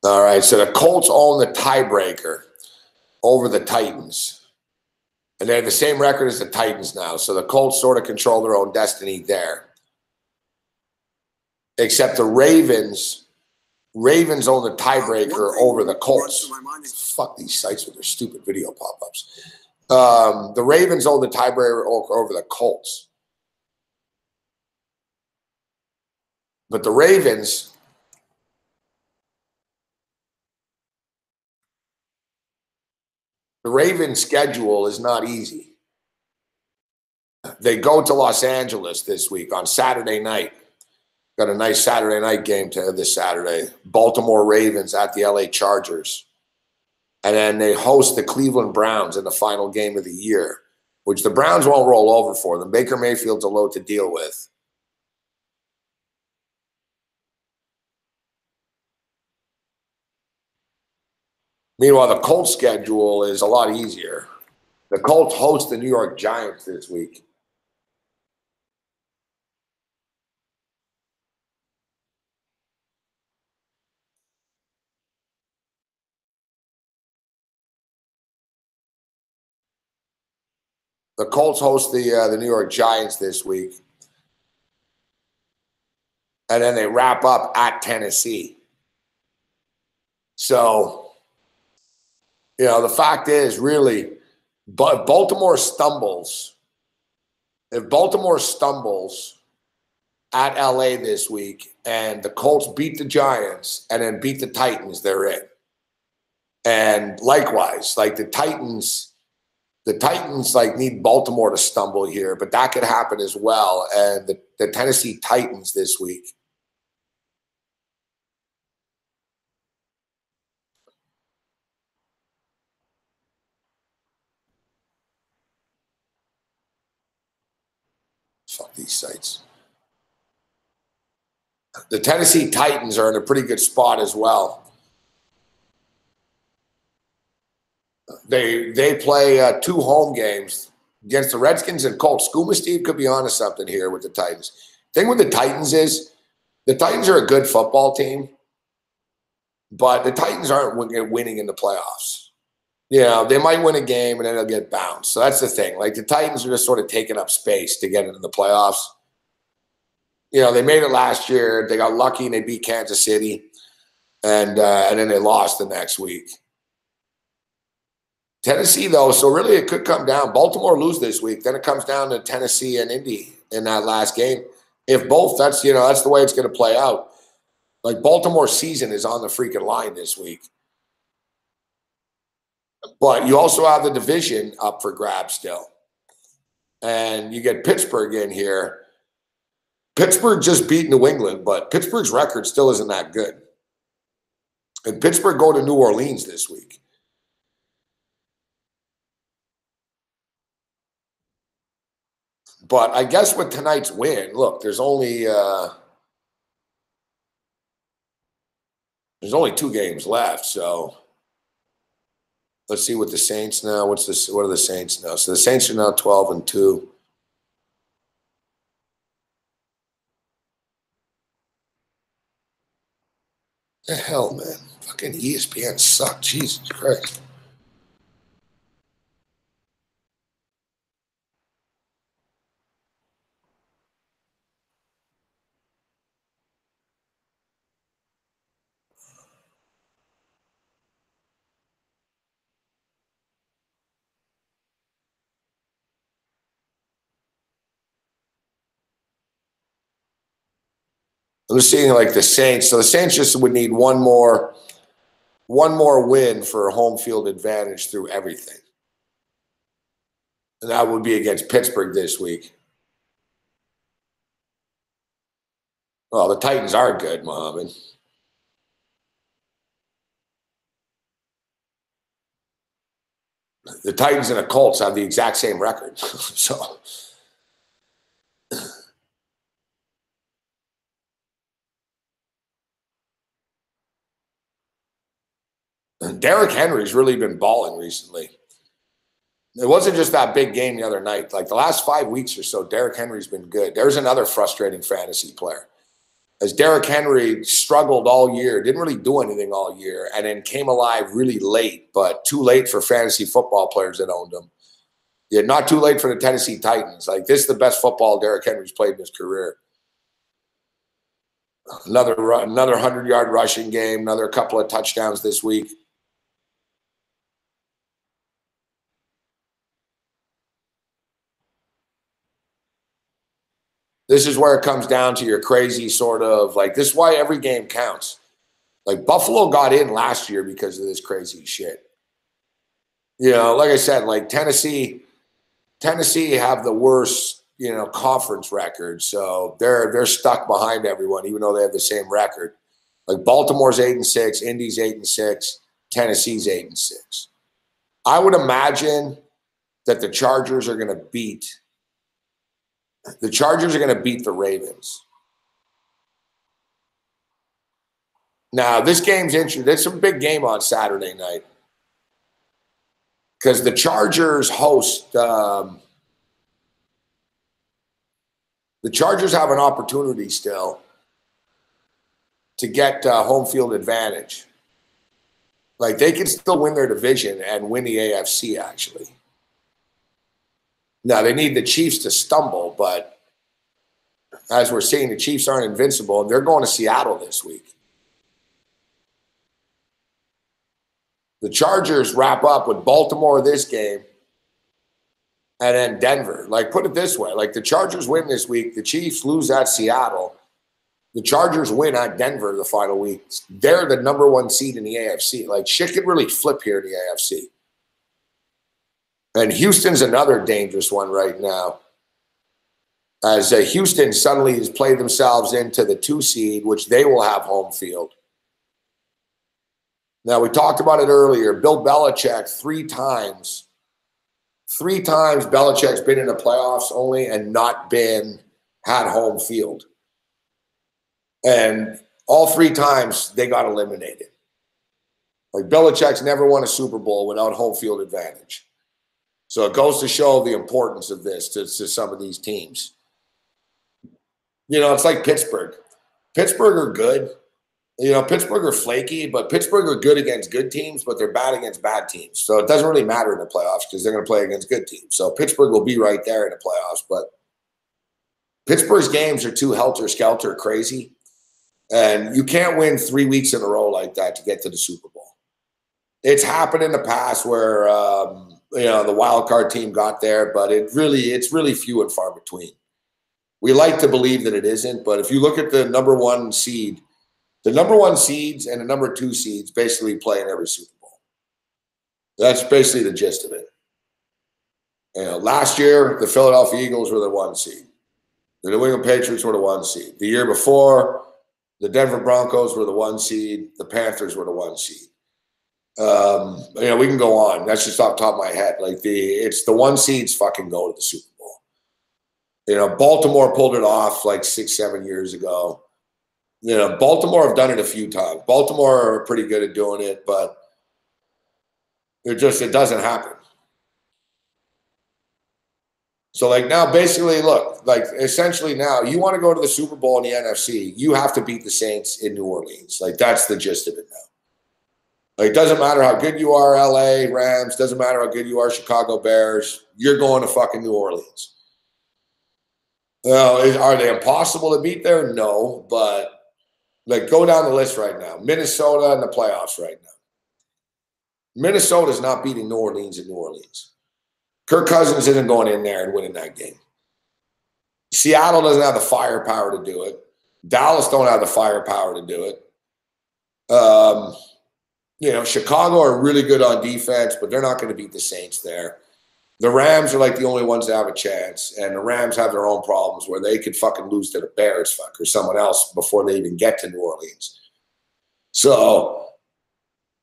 All right, so the Colts own the tiebreaker over the Titans. And they have the same record as the Titans now. So the Colts sort of control their own destiny there. Except the Ravens own the tiebreaker over the Colts. Fuck these sites with their stupid video pop-ups. The Ravens own the tiebreaker over the Colts. But the Ravens, schedule is not easy. They go to Los Angeles this week on Saturday night. Got a nice Saturday night game this Saturday. Baltimore Ravens at the LA Chargers. And then they host the Cleveland Browns in the final game of the year, which the Browns won't roll over for them. Baker Mayfield's a load to deal with. Meanwhile, the Colts schedule is a lot easier. The Colts host the New York Giants this week. The Colts host the New York Giants this week. And then they wrap up at Tennessee. So, the fact is, really, but Baltimore stumbles. If Baltimore stumbles at LA this week and the Colts beat the Giants and then beat the Titans, they're in. And likewise, like the Titans need Baltimore to stumble here, but that could happen as well. And the Tennessee Titans this week. Fuck these sites. The Tennessee Titans are in a pretty good spot as well. They play 2 home games against the Redskins and Colts. Skooma Steve could be onto something here with the Titans. Thing with the Titans is the Titans are a good football team, but the Titans aren't winning in the playoffs. They might win a game and then they'll get bounced. So that's the thing. Like the Titans are just sort of taking up space to get into the playoffs. They made it last year. They got lucky and they beat Kansas City, and then they lost the next week. Tennessee, though, so really it could come down. Baltimore lose this week. Then it comes down to Tennessee and Indy in that last game. If both, that's the way it's going to play out. Like Baltimore's season is on the freaking line this week. But you also have the division up for grabs still. And you get Pittsburgh in here. Pittsburgh just beat New England, but Pittsburgh's record still isn't that good. And Pittsburgh go to New Orleans this week. But I guess with tonight's win, look, there's only 2 games left. So let's see what the Saints now. What are the Saints now? So the Saints are now 12-2. The hell, man. Fucking ESPN sucked. Jesus Christ. I'm just seeing like the Saints. So the Saints just would need one more win for a home field advantage through everything. And that would be against Pittsburgh this week. Well, the Titans are good, Mohammed. The Titans and the Colts have the exact same record. So Derrick Henry's really been balling recently. It wasn't just that big game the other night. Like the last 5 weeks or so, Derrick Henry's been good. There's another frustrating fantasy player. As Derrick Henry struggled all year, didn't really do anything all year, and then came alive really late, but too late for fantasy football players that owned him. Yeah, not too late for the Tennessee Titans. Like this is the best football Derrick Henry's played in his career. Another 100-yard rushing game, another couple of touchdowns this week. This is where it comes down to your crazy sort of like, this is why every game counts. Like Buffalo got in last year because of this crazy shit. You know, like I said, like Tennessee have the worst, you know, conference record. So they're stuck behind everyone, even though they have the same record. Like Baltimore's 8-6, Indy's 8-6, Tennessee's 8-6. I would imagine that the Chargers are going to beat the Ravens. Now, this game's interesting. It's a big game on Saturday night because the Chargers host. The Chargers have an opportunity still to get home field advantage. Like they can still win their division and win the AFC, actually. Now, they need the Chiefs to stumble, but as we're seeing, the Chiefs aren't invincible, and they're going to Seattle this week. The Chargers wrap up with Baltimore this game and then Denver. Like, put it this way. Like, the Chargers win this week. The Chiefs lose at Seattle. The Chargers win at Denver the final week. They're the number 1 seed in the AFC. Like, shit could really flip here in the AFC. And Houston's another dangerous one right now. As Houston suddenly has played themselves into the 2 seed, which they will have home field. Now, we talked about it earlier. Bill Belichick, 3 times Belichick's been in the playoffs only and not had home field. And all 3 times they got eliminated. Like Belichick's never won a Super Bowl without home field advantage. So it goes to show the importance of this to some of these teams. You know, it's like Pittsburgh. Pittsburgh are good. You know, Pittsburgh are flaky, but Pittsburgh are good against good teams, but they're bad against bad teams. So it doesn't really matter in the playoffs because they're going to play against good teams. So Pittsburgh will be right there in the playoffs. But Pittsburgh's games are too helter-skelter crazy. And you can't win 3 weeks in a row like that to get to the Super Bowl. It's happened in the past where, you know, the wild card team got there, but it's really few and far between. We like to believe that it isn't, but if you look at the number 1 seed, the number 1 seeds and the number 2 seeds basically play in every Super Bowl. That's basically the gist of it. You know, last year, the Philadelphia Eagles were the 1 seed. The New England Patriots were the 1 seed. The year before, the Denver Broncos were the 1 seed. The Panthers were the 1 seed. You know, we can go on. That's just off the top of my head. Like it's the 1 seeds fucking go to the Super Bowl. You know, Baltimore pulled it off like 6-7 years ago. You know, Baltimore have done it a few times. Baltimore are pretty good at doing it, but it doesn't happen. So, like, now, basically, look, like, essentially now, you want to go to the Super Bowl in the NFC, you have to beat the Saints in New Orleans. Like, that's the gist of it now. Like, it doesn't matter how good you are, LA, Rams, doesn't matter how good you are, Chicago Bears, you're going to fucking New Orleans. Well, are they impossible to beat there? No, but like, go down the list right now. Minnesota in the playoffs right now. Minnesota's not beating New Orleans in New Orleans. Kirk Cousins isn't going in there and winning that game. Seattle doesn't have the firepower to do it. Dallas don't have the firepower to do it. You know, Chicago are really good on defense, but they're not going to beat the Saints there. The Rams are like the only ones that have a chance, and the Rams have their own problems where they could fucking lose to the Bears or someone else before they even get to New Orleans. So,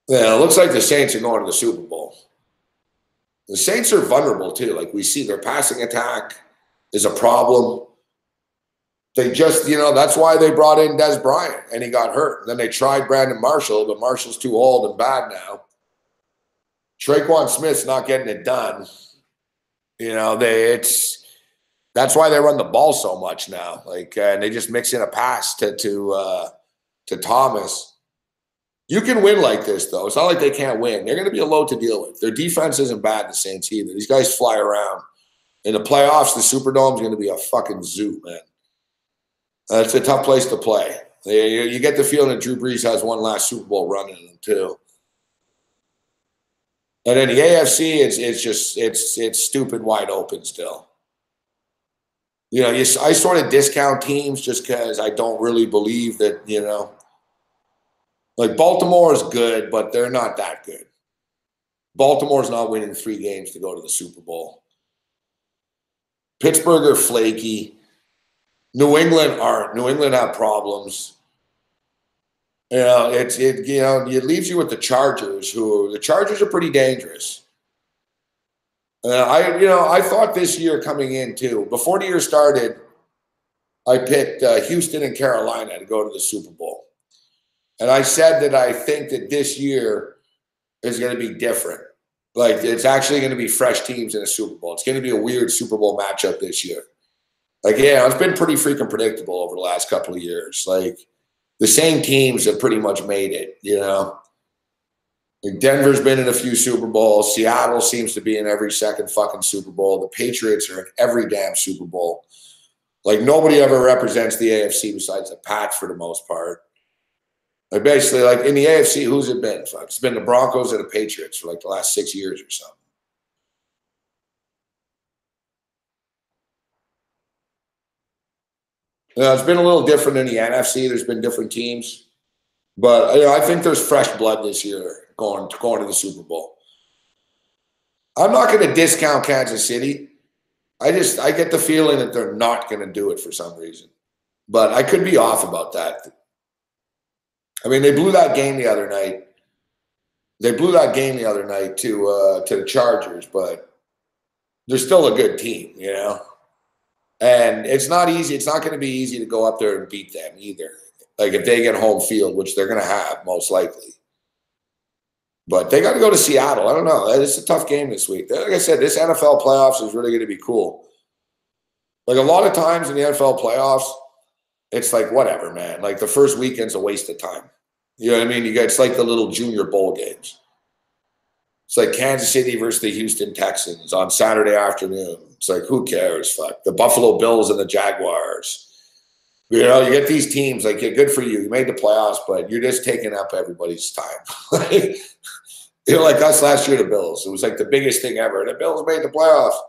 yeah, it looks like the Saints are going to the Super Bowl. The Saints are vulnerable too. Like, we see their passing attack is a problem. They just, you know, that's why they brought in Des Bryant and he got hurt. Then they tried Brandon Marshall, but Marshall's too old and bad now. Traquan Smith's not getting it done. You know, that's why they run the ball so much now. Like, and they just mix in a pass to Thomas. You can win like this, though. It's not like they can't win. They're going to be a load to deal with. Their defense isn't bad, the Saints either. These guys fly around. In the playoffs, the Superdome is going to be a fucking zoo, man. It's a tough place to play. You get the feeling that Drew Brees has one last Super Bowl run in him, too. And then the AFC it's stupid wide open still. I sort of discount teams just because I don't really believe that, like Baltimore is good, but they're not that good. Baltimore's not winning 3 games to go to the Super Bowl. Pittsburgh are flaky. New England aren't. New England have problems. It leaves you with the Chargers, the Chargers are pretty dangerous. I thought this year coming in too, before the year started, I picked Houston and Carolina to go to the Super Bowl. And I said that I think that this year is going to be different. Like, it's actually going to be fresh teams in a Super Bowl. It's going to be a weird Super Bowl matchup this year. Like, yeah, it's been pretty freaking predictable over the last couple of years. Like, the same teams have pretty much made it, Like Denver's been in a few Super Bowls. Seattle seems to be in every second fucking Super Bowl. The Patriots are in every damn Super Bowl. Like, nobody ever represents the AFC besides the Pats for the most part. Like, basically, like, in the AFC, who's it been? It's been the Broncos and the Patriots for, like, the last 6 years or something. It's been a little different in the NFC. There's been different teams. But, I think there's fresh blood this year going to the Super Bowl. I'm not going to discount Kansas City. I get the feeling that they're not going to do it for some reason. But I could be off about that. I mean, they blew that game the other night. They blew that game the other night to the Chargers, but they're still a good team, And it's not easy. It's not going to be easy to go up there and beat them either. Like, if they get home field, which they're going to have most likely. But they got to go to Seattle. I don't know. It's a tough game this week. Like I said, this NFL playoffs is really going to be cool. Like, a lot of times in the NFL playoffs, it's like, whatever, man. Like, the first weekend's a waste of time. You know what I mean? It's like the little junior bowl games. It's like Kansas City versus the Houston Texans on Saturday afternoon. It's like, who cares? Fuck. The Buffalo Bills and the Jaguars. You get these teams, like, good for you. You made the playoffs, but you're just taking up everybody's time. Like us last year, the Bills. It was like the biggest thing ever. The Bills made the playoffs.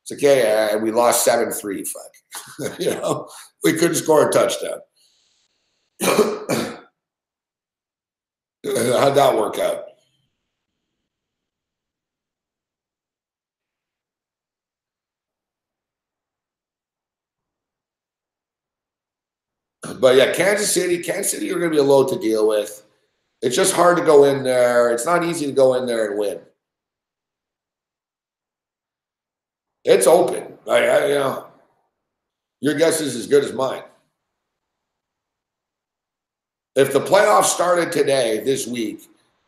It's like, yeah, and we lost 7-3. Fuck. We couldn't score a touchdown. How'd that work out? But yeah, Kansas City are going to be a load to deal with. It's just hard to go in there. It's not easy to go in there and win. It's open. Your guess is as good as mine. If the playoffs started today, this week,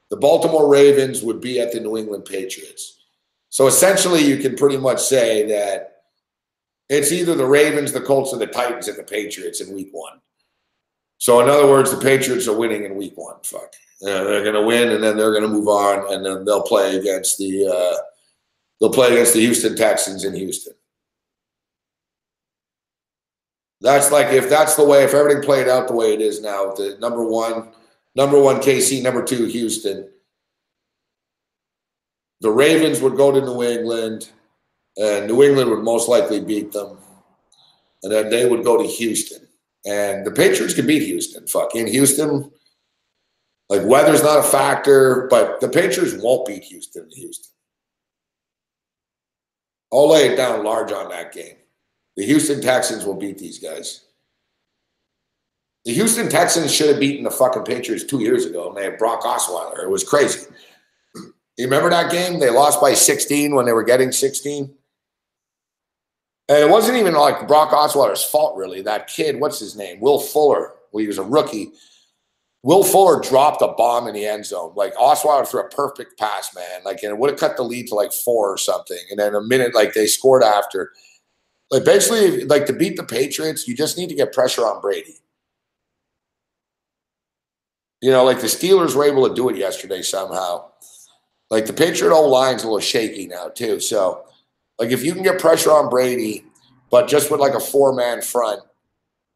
the Baltimore Ravens would be at the New England Patriots. So essentially, you can pretty much say that it's either the Ravens, the Colts, or the Titans and the Patriots in week 1. So in other words, the Patriots are winning in week 1. Fuck. They're going to win, and then they're going to move on, and then they'll play against the Houston Texans in Houston. That's like, if everything played out the way it is now, the number one KC, number 2 Houston, the Ravens would go to New England, and New England would most likely beat them, and then they would go to Houston. And the Patriots can beat Houston. Fuck. In Houston, like, weather's not a factor, but the Patriots won't beat Houston in Houston. I'll lay it down large on that game. The Houston Texans will beat these guys. The Houston Texans should have beaten the fucking Patriots 2 years ago, and they had Brock Osweiler. It was crazy. You remember that game? They lost by 16 when they were getting 16. And it wasn't even like Brock Osweiler's fault, really. That kid, what's his name? Will Fuller. Well, he was a rookie. Will Fuller dropped a bomb in the end zone. Like, Osweiler threw a perfect pass, man. Like, and it would have cut the lead to like 4 or something. And then a minute, like, they scored after. Like, basically, like, to beat the Patriots, you just need to get pressure on Brady. Like, the Steelers were able to do it yesterday somehow. Like, the Patriot O-line's a little shaky now, too. So, like, if you can get pressure on Brady, but just with like a 4-man front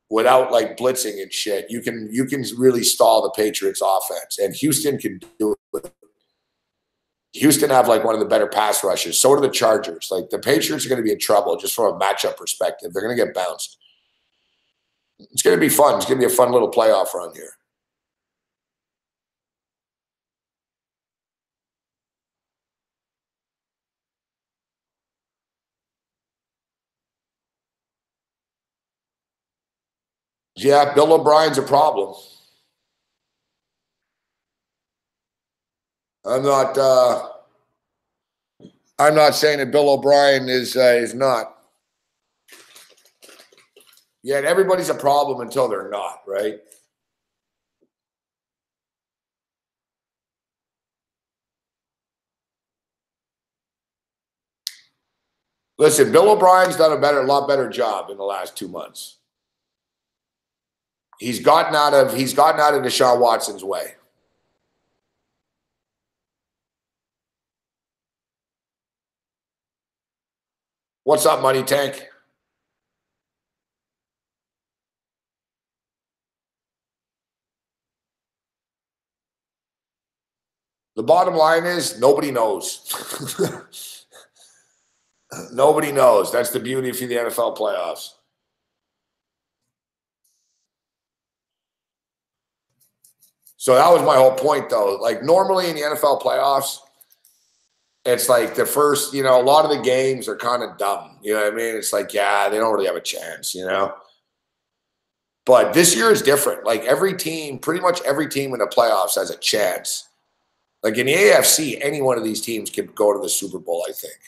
without like blitzing and shit, you can really stall the Patriots offense, and Houston can do it. Houston have like one of the better pass rushes. So do the Chargers. Like the Patriots are going to be in trouble just from a matchup perspective. They're going to get bounced. It's going to be fun. It's going to be a fun little playoff run here. Yeah, Bill O'Brien's a problem. I'm not saying that Bill O'Brien is not. Yet everybody's a problem until they're not, right? Listen, Bill O'Brien's done a lot better job in the last 2 months. He's gotten out of Deshaun Watson's way. What's up, Money Tank? The bottom line is nobody knows. Nobody knows. That's the beauty of the NFL playoffs. So that was my whole point, though. Like normally in the NFL playoffs, it's like the first, a lot of the games are kind of dumb. You know what I mean? It's like, yeah, they don't really have a chance, But this year is different. Like pretty much every team in the playoffs has a chance. Like in the AFC, any one of these teams could go to the Super Bowl, I think.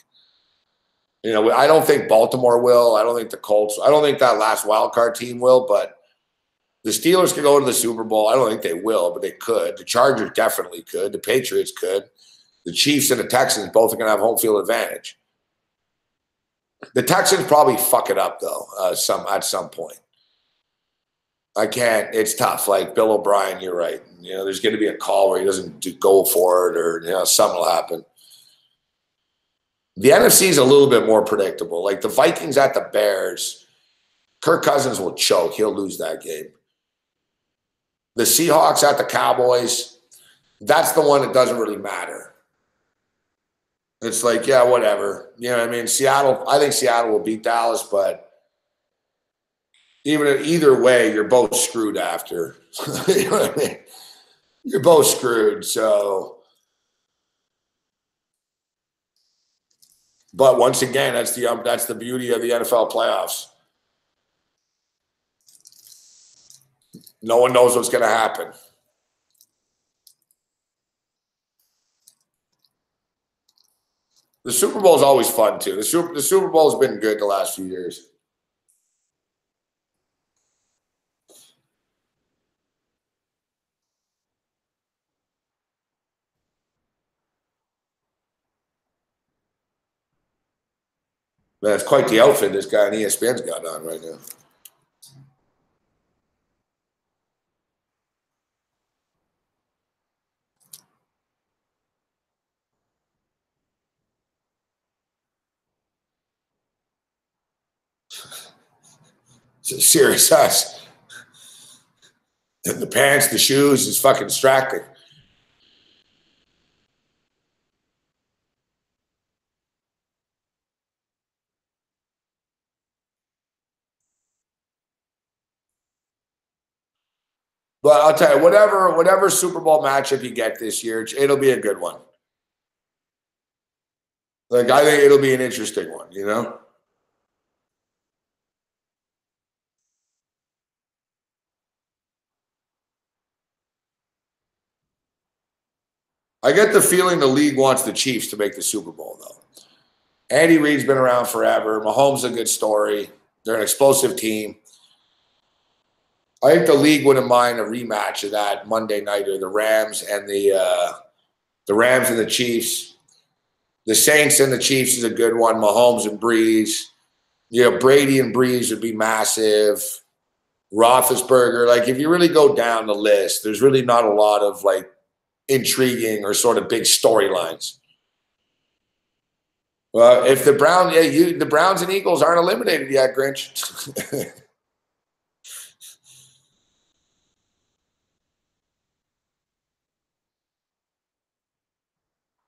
I don't think Baltimore will. I don't think the Colts. I don't think that last wild card team will, but the Steelers could go to the Super Bowl. I don't think they will, but they could. The Chargers definitely could. The Patriots could. The Chiefs and the Texans both are going to have home field advantage. The Texans probably fuck it up, though, at some point. I can't. It's tough. Like Bill O'Brien, you're right. There's going to be a call where he doesn't go for it or, something will happen. The NFC is a little bit more predictable. Like the Vikings at the Bears, Kirk Cousins will choke. He'll lose that game. The Seahawks at the Cowboys, that's the one that doesn't really matter. It's like, yeah, whatever. You know what I mean? I think Seattle will beat Dallas, but either way, you're both screwed after. You know what I mean? You're both screwed, so. But once again, that's the beauty of the NFL playoffs. No one knows what's going to happen. The Super Bowl is always fun too. The Super Bowl has been good the last few years. Man, it's quite the outfit this guy on ESPN's got on right now. It's serious ass. The pants, the shoes is fucking distracting. But I'll tell you, whatever Super Bowl matchup you get this year, it'll be a good one. Like I think it'll be an interesting one, I get the feeling the league wants the Chiefs to make the Super Bowl, though. Andy Reid's been around forever. Mahomes is a good story. They're an explosive team. I think the league wouldn't mind a rematch of that Monday nighter, the Rams and the Chiefs. The Saints and the Chiefs is a good one. Mahomes and Breeze. Brady and Breeze would be massive. Roethlisberger. Like, if you really go down the list, there's really not a lot of, like, intriguing or sort of big storylines. Well, if the Browns and Eagles aren't eliminated yet, Grinch.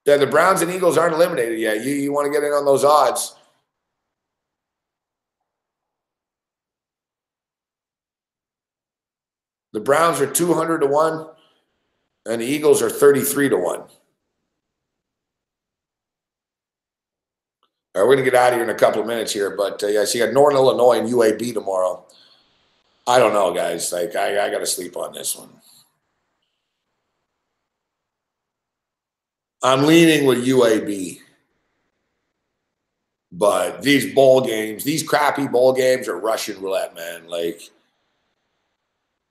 Yeah, the Browns and Eagles aren't eliminated yet. You want to get in on those odds. The Browns are 200 to 1, and the Eagles are 33 to 1. All right, we're going to get out of here in a couple of minutes here. But, yeah, so you got Northern Illinois and UAB tomorrow. I don't know, guys. Like, I got to sleep on this one. I'm leaning with UAB. But these bowl games, these crappy bowl games are Russian roulette, man. Like,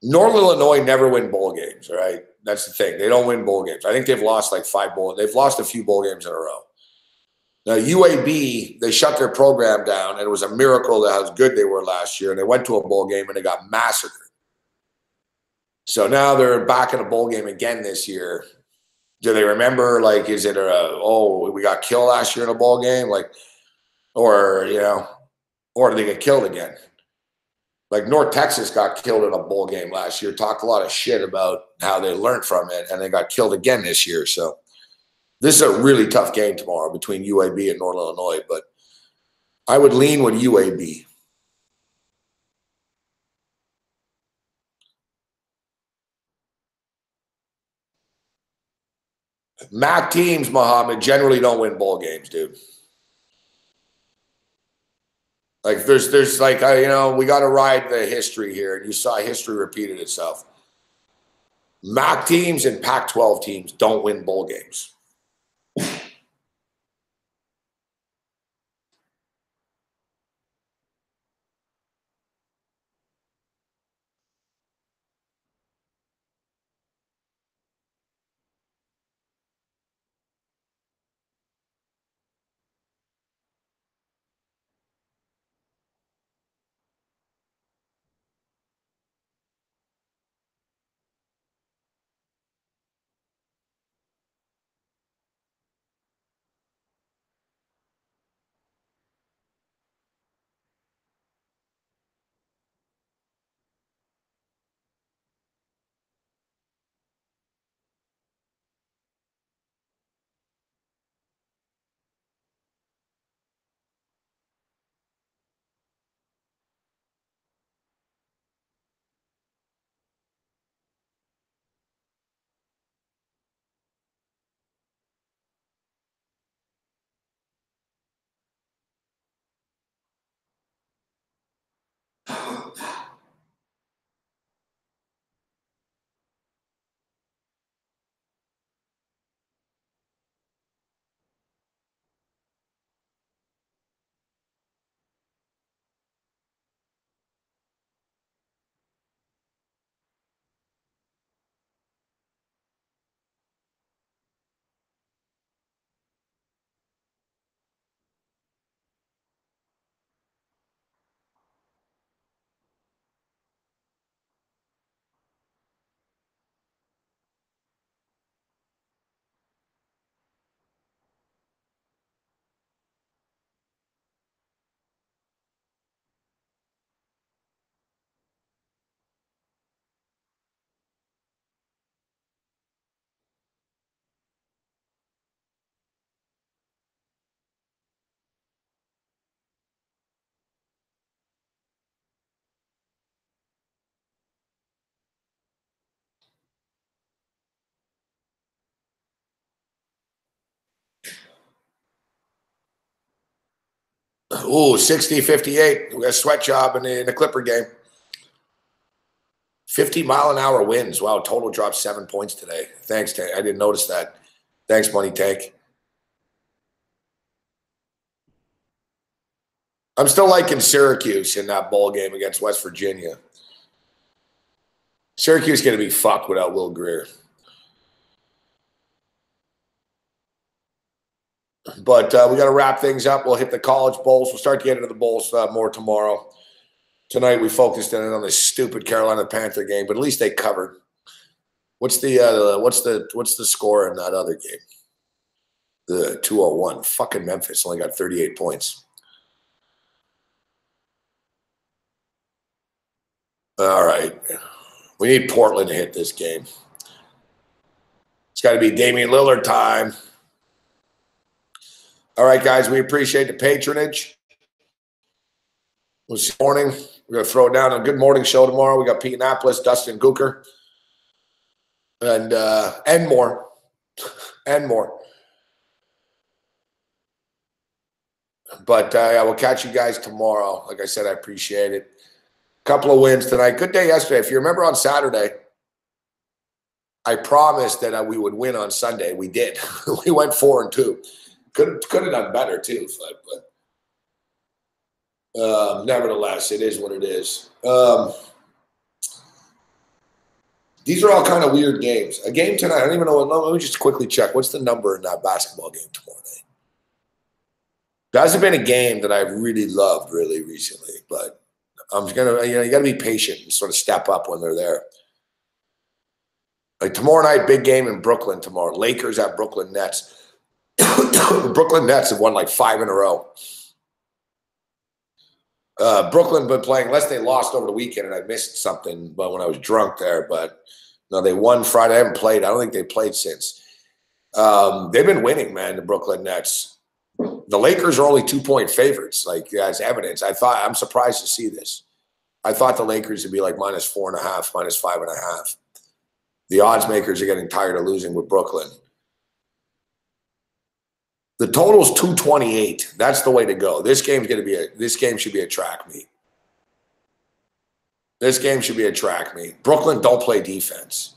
Northern Illinois never win bowl games, all right? That's the thing. They don't win bowl games. I think they've lost like 5 bowl. They've lost a few bowl games in a row. Now, UAB, they shut their program down, and it was a miracle how good they were last year. And they went to a bowl game, and they got massacred. So now they're back in a bowl game again this year. Do they remember, like, is it we got killed last year in a bowl game? Like, or, you know, or do they get killed again? Like North Texas got killed in a bowl game last year, talked a lot of shit about how they learned from it, and they got killed again this year. So this is a really tough game tomorrow between UAB and Northern Illinois, but I would lean with UAB. MAC teams, Muhammad, generally don't win bowl games, dude. Like there's like, you know, we got to ride the history here, and you saw history repeated itself. MAC teams and Pac-12 teams don't win bowl games. Ooh, 60-58. We got a sweat job in the Clipper game. 50-mile-an-hour winds. Wow, total dropped 7 points today. Thanks, Tank. I didn't notice that. Thanks, Money Tank. I'm still liking Syracuse in that bowl game against West Virginia. Syracuse is going to be fucked without Will Grier. But we got to wrap things up. We'll hit the college bowls. We'll start to get into the bowls more tomorrow. Tonight we focused in on this stupid Carolina Panther game, but at least they covered. What's the score in that other game? The 201. Fucking Memphis only got 38 points. All right. We need Portland to hit this game. It's got to be Damian Lillard time. All right, guys, we appreciate the patronage. This morning, we're going to throw down a good morning show tomorrow. We got Pete Annapolis, Dustin Gooker, and more. And more. But I will catch you guys tomorrow. Like I said, I appreciate it. Couple of wins tonight. Good day yesterday. If you remember on Saturday, I promised that we would win on Sunday. We did. We went 4-2. Could have done better too, but nevertheless, it is what it is. These are all kind of weird games. A game tonight, I don't even know. Let me just quickly check. What's the number in that basketball game tomorrow night? There hasn't been a game that I've really loved really recently, but I'm gonna, you got to be patient and sort of step up when they're there. Like tomorrow night, big game in Brooklyn tomorrow. Lakers at Brooklyn Nets. The Brooklyn Nets have won like 5 in a row. Brooklyn been playing, unless they lost over the weekend and I missed something, but when I was drunk there. But no, they won Friday. I haven't played. I don't think they played since. They've been winning, man. The Brooklyn Nets. The Lakers are only 2-point favorites, like as evidence. I'm surprised to see this. I thought the Lakers would be like -4.5, -5.5. The odds makers are getting tired of losing with Brooklyn. The total's 228. That's the way to go. This game should be a track meet. This game should be a track meet. Brooklyn don't play defense.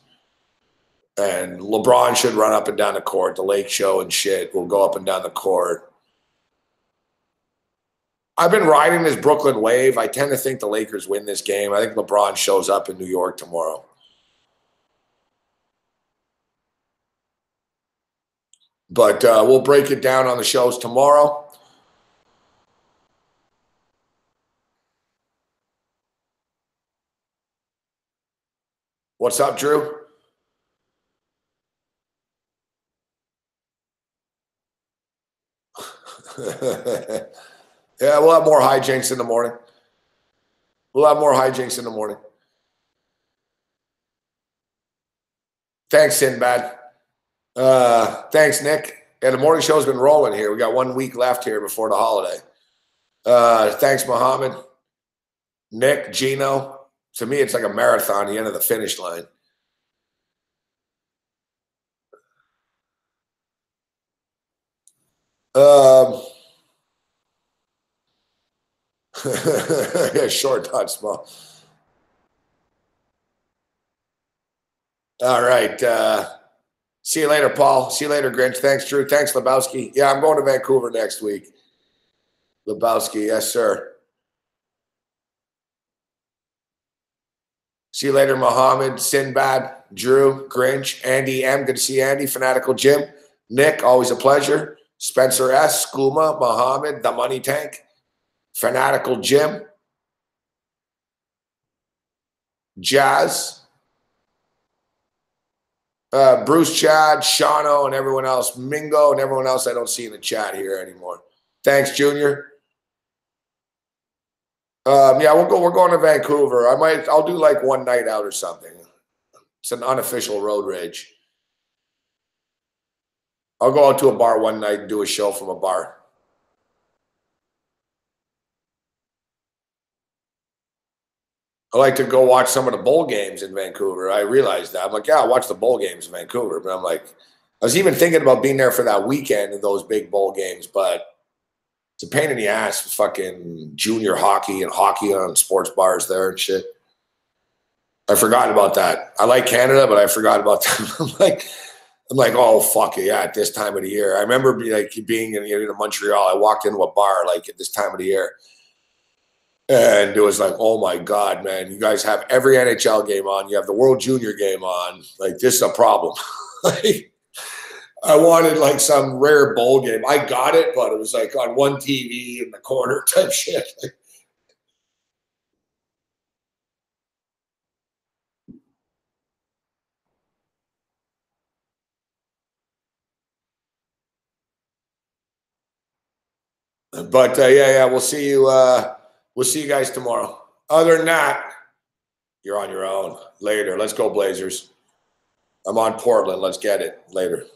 And LeBron should run up and down the court. The Lake Show and shit will go up and down the court. I've been riding this Brooklyn wave. I tend to think the Lakers win this game. I think LeBron shows up in New York tomorrow. But we'll break it down on the shows tomorrow. What's up, Drew? Yeah, we'll have more hijinks in the morning. Thanks, Sinbad. Thanks, Nick. Yeah, the morning show's been rolling here. We got 1 week left here before the holiday. Thanks, Mohammed. Nick, Gino. To me, it's like a marathon, the end of the finish line. Yeah, short, not small. All right. See you later, Paul. See you later, Grinch. Thanks, Drew. Thanks, Lebowski. Yeah, I'm going to Vancouver next week. Lebowski, yes, sir. See you later, Mohammed, Sinbad, Drew, Grinch, Andy M. Good to see Andy. Fanatical Jim. Nick, always a pleasure. Spencer S. Skooma, Mohammed, The Money Tank. Fanatical Jim. Jazz. Bruce, Chad, Shano, and everyone else. Mingo and everyone else I don't see in the chat here anymore. Thanks, Junior. Yeah, we're going to Vancouver. I'll do like one night out or something. It's an unofficial road rage. I'll go out to a bar one night and do a show from a bar. I like to go watch some of the bowl games in Vancouver. I realized that. I'm like, yeah, I'll watch the bowl games in Vancouver. But I'm like, I was even thinking about being there for that weekend in those big bowl games, but it's a pain in the ass for fucking junior hockey and hockey on sports bars there and shit. I forgot about that. I like Canada, but I forgot about that. I'm like, oh, fuck it, yeah, at this time of the year. I remember being in Montreal. I walked into a bar like at this time of the year. And it was like, oh my God, man, you guys have every NHL game on. You have the World Junior game on. Like, this is a problem. Like, I wanted like some rare bowl game. I got it, but it was like on one TV in the corner type shit. But yeah, we'll see you. We'll see you guys tomorrow. Other than that, you're on your own. Later. Let's go, Blazers. I'm on Portland. Let's get it. Later.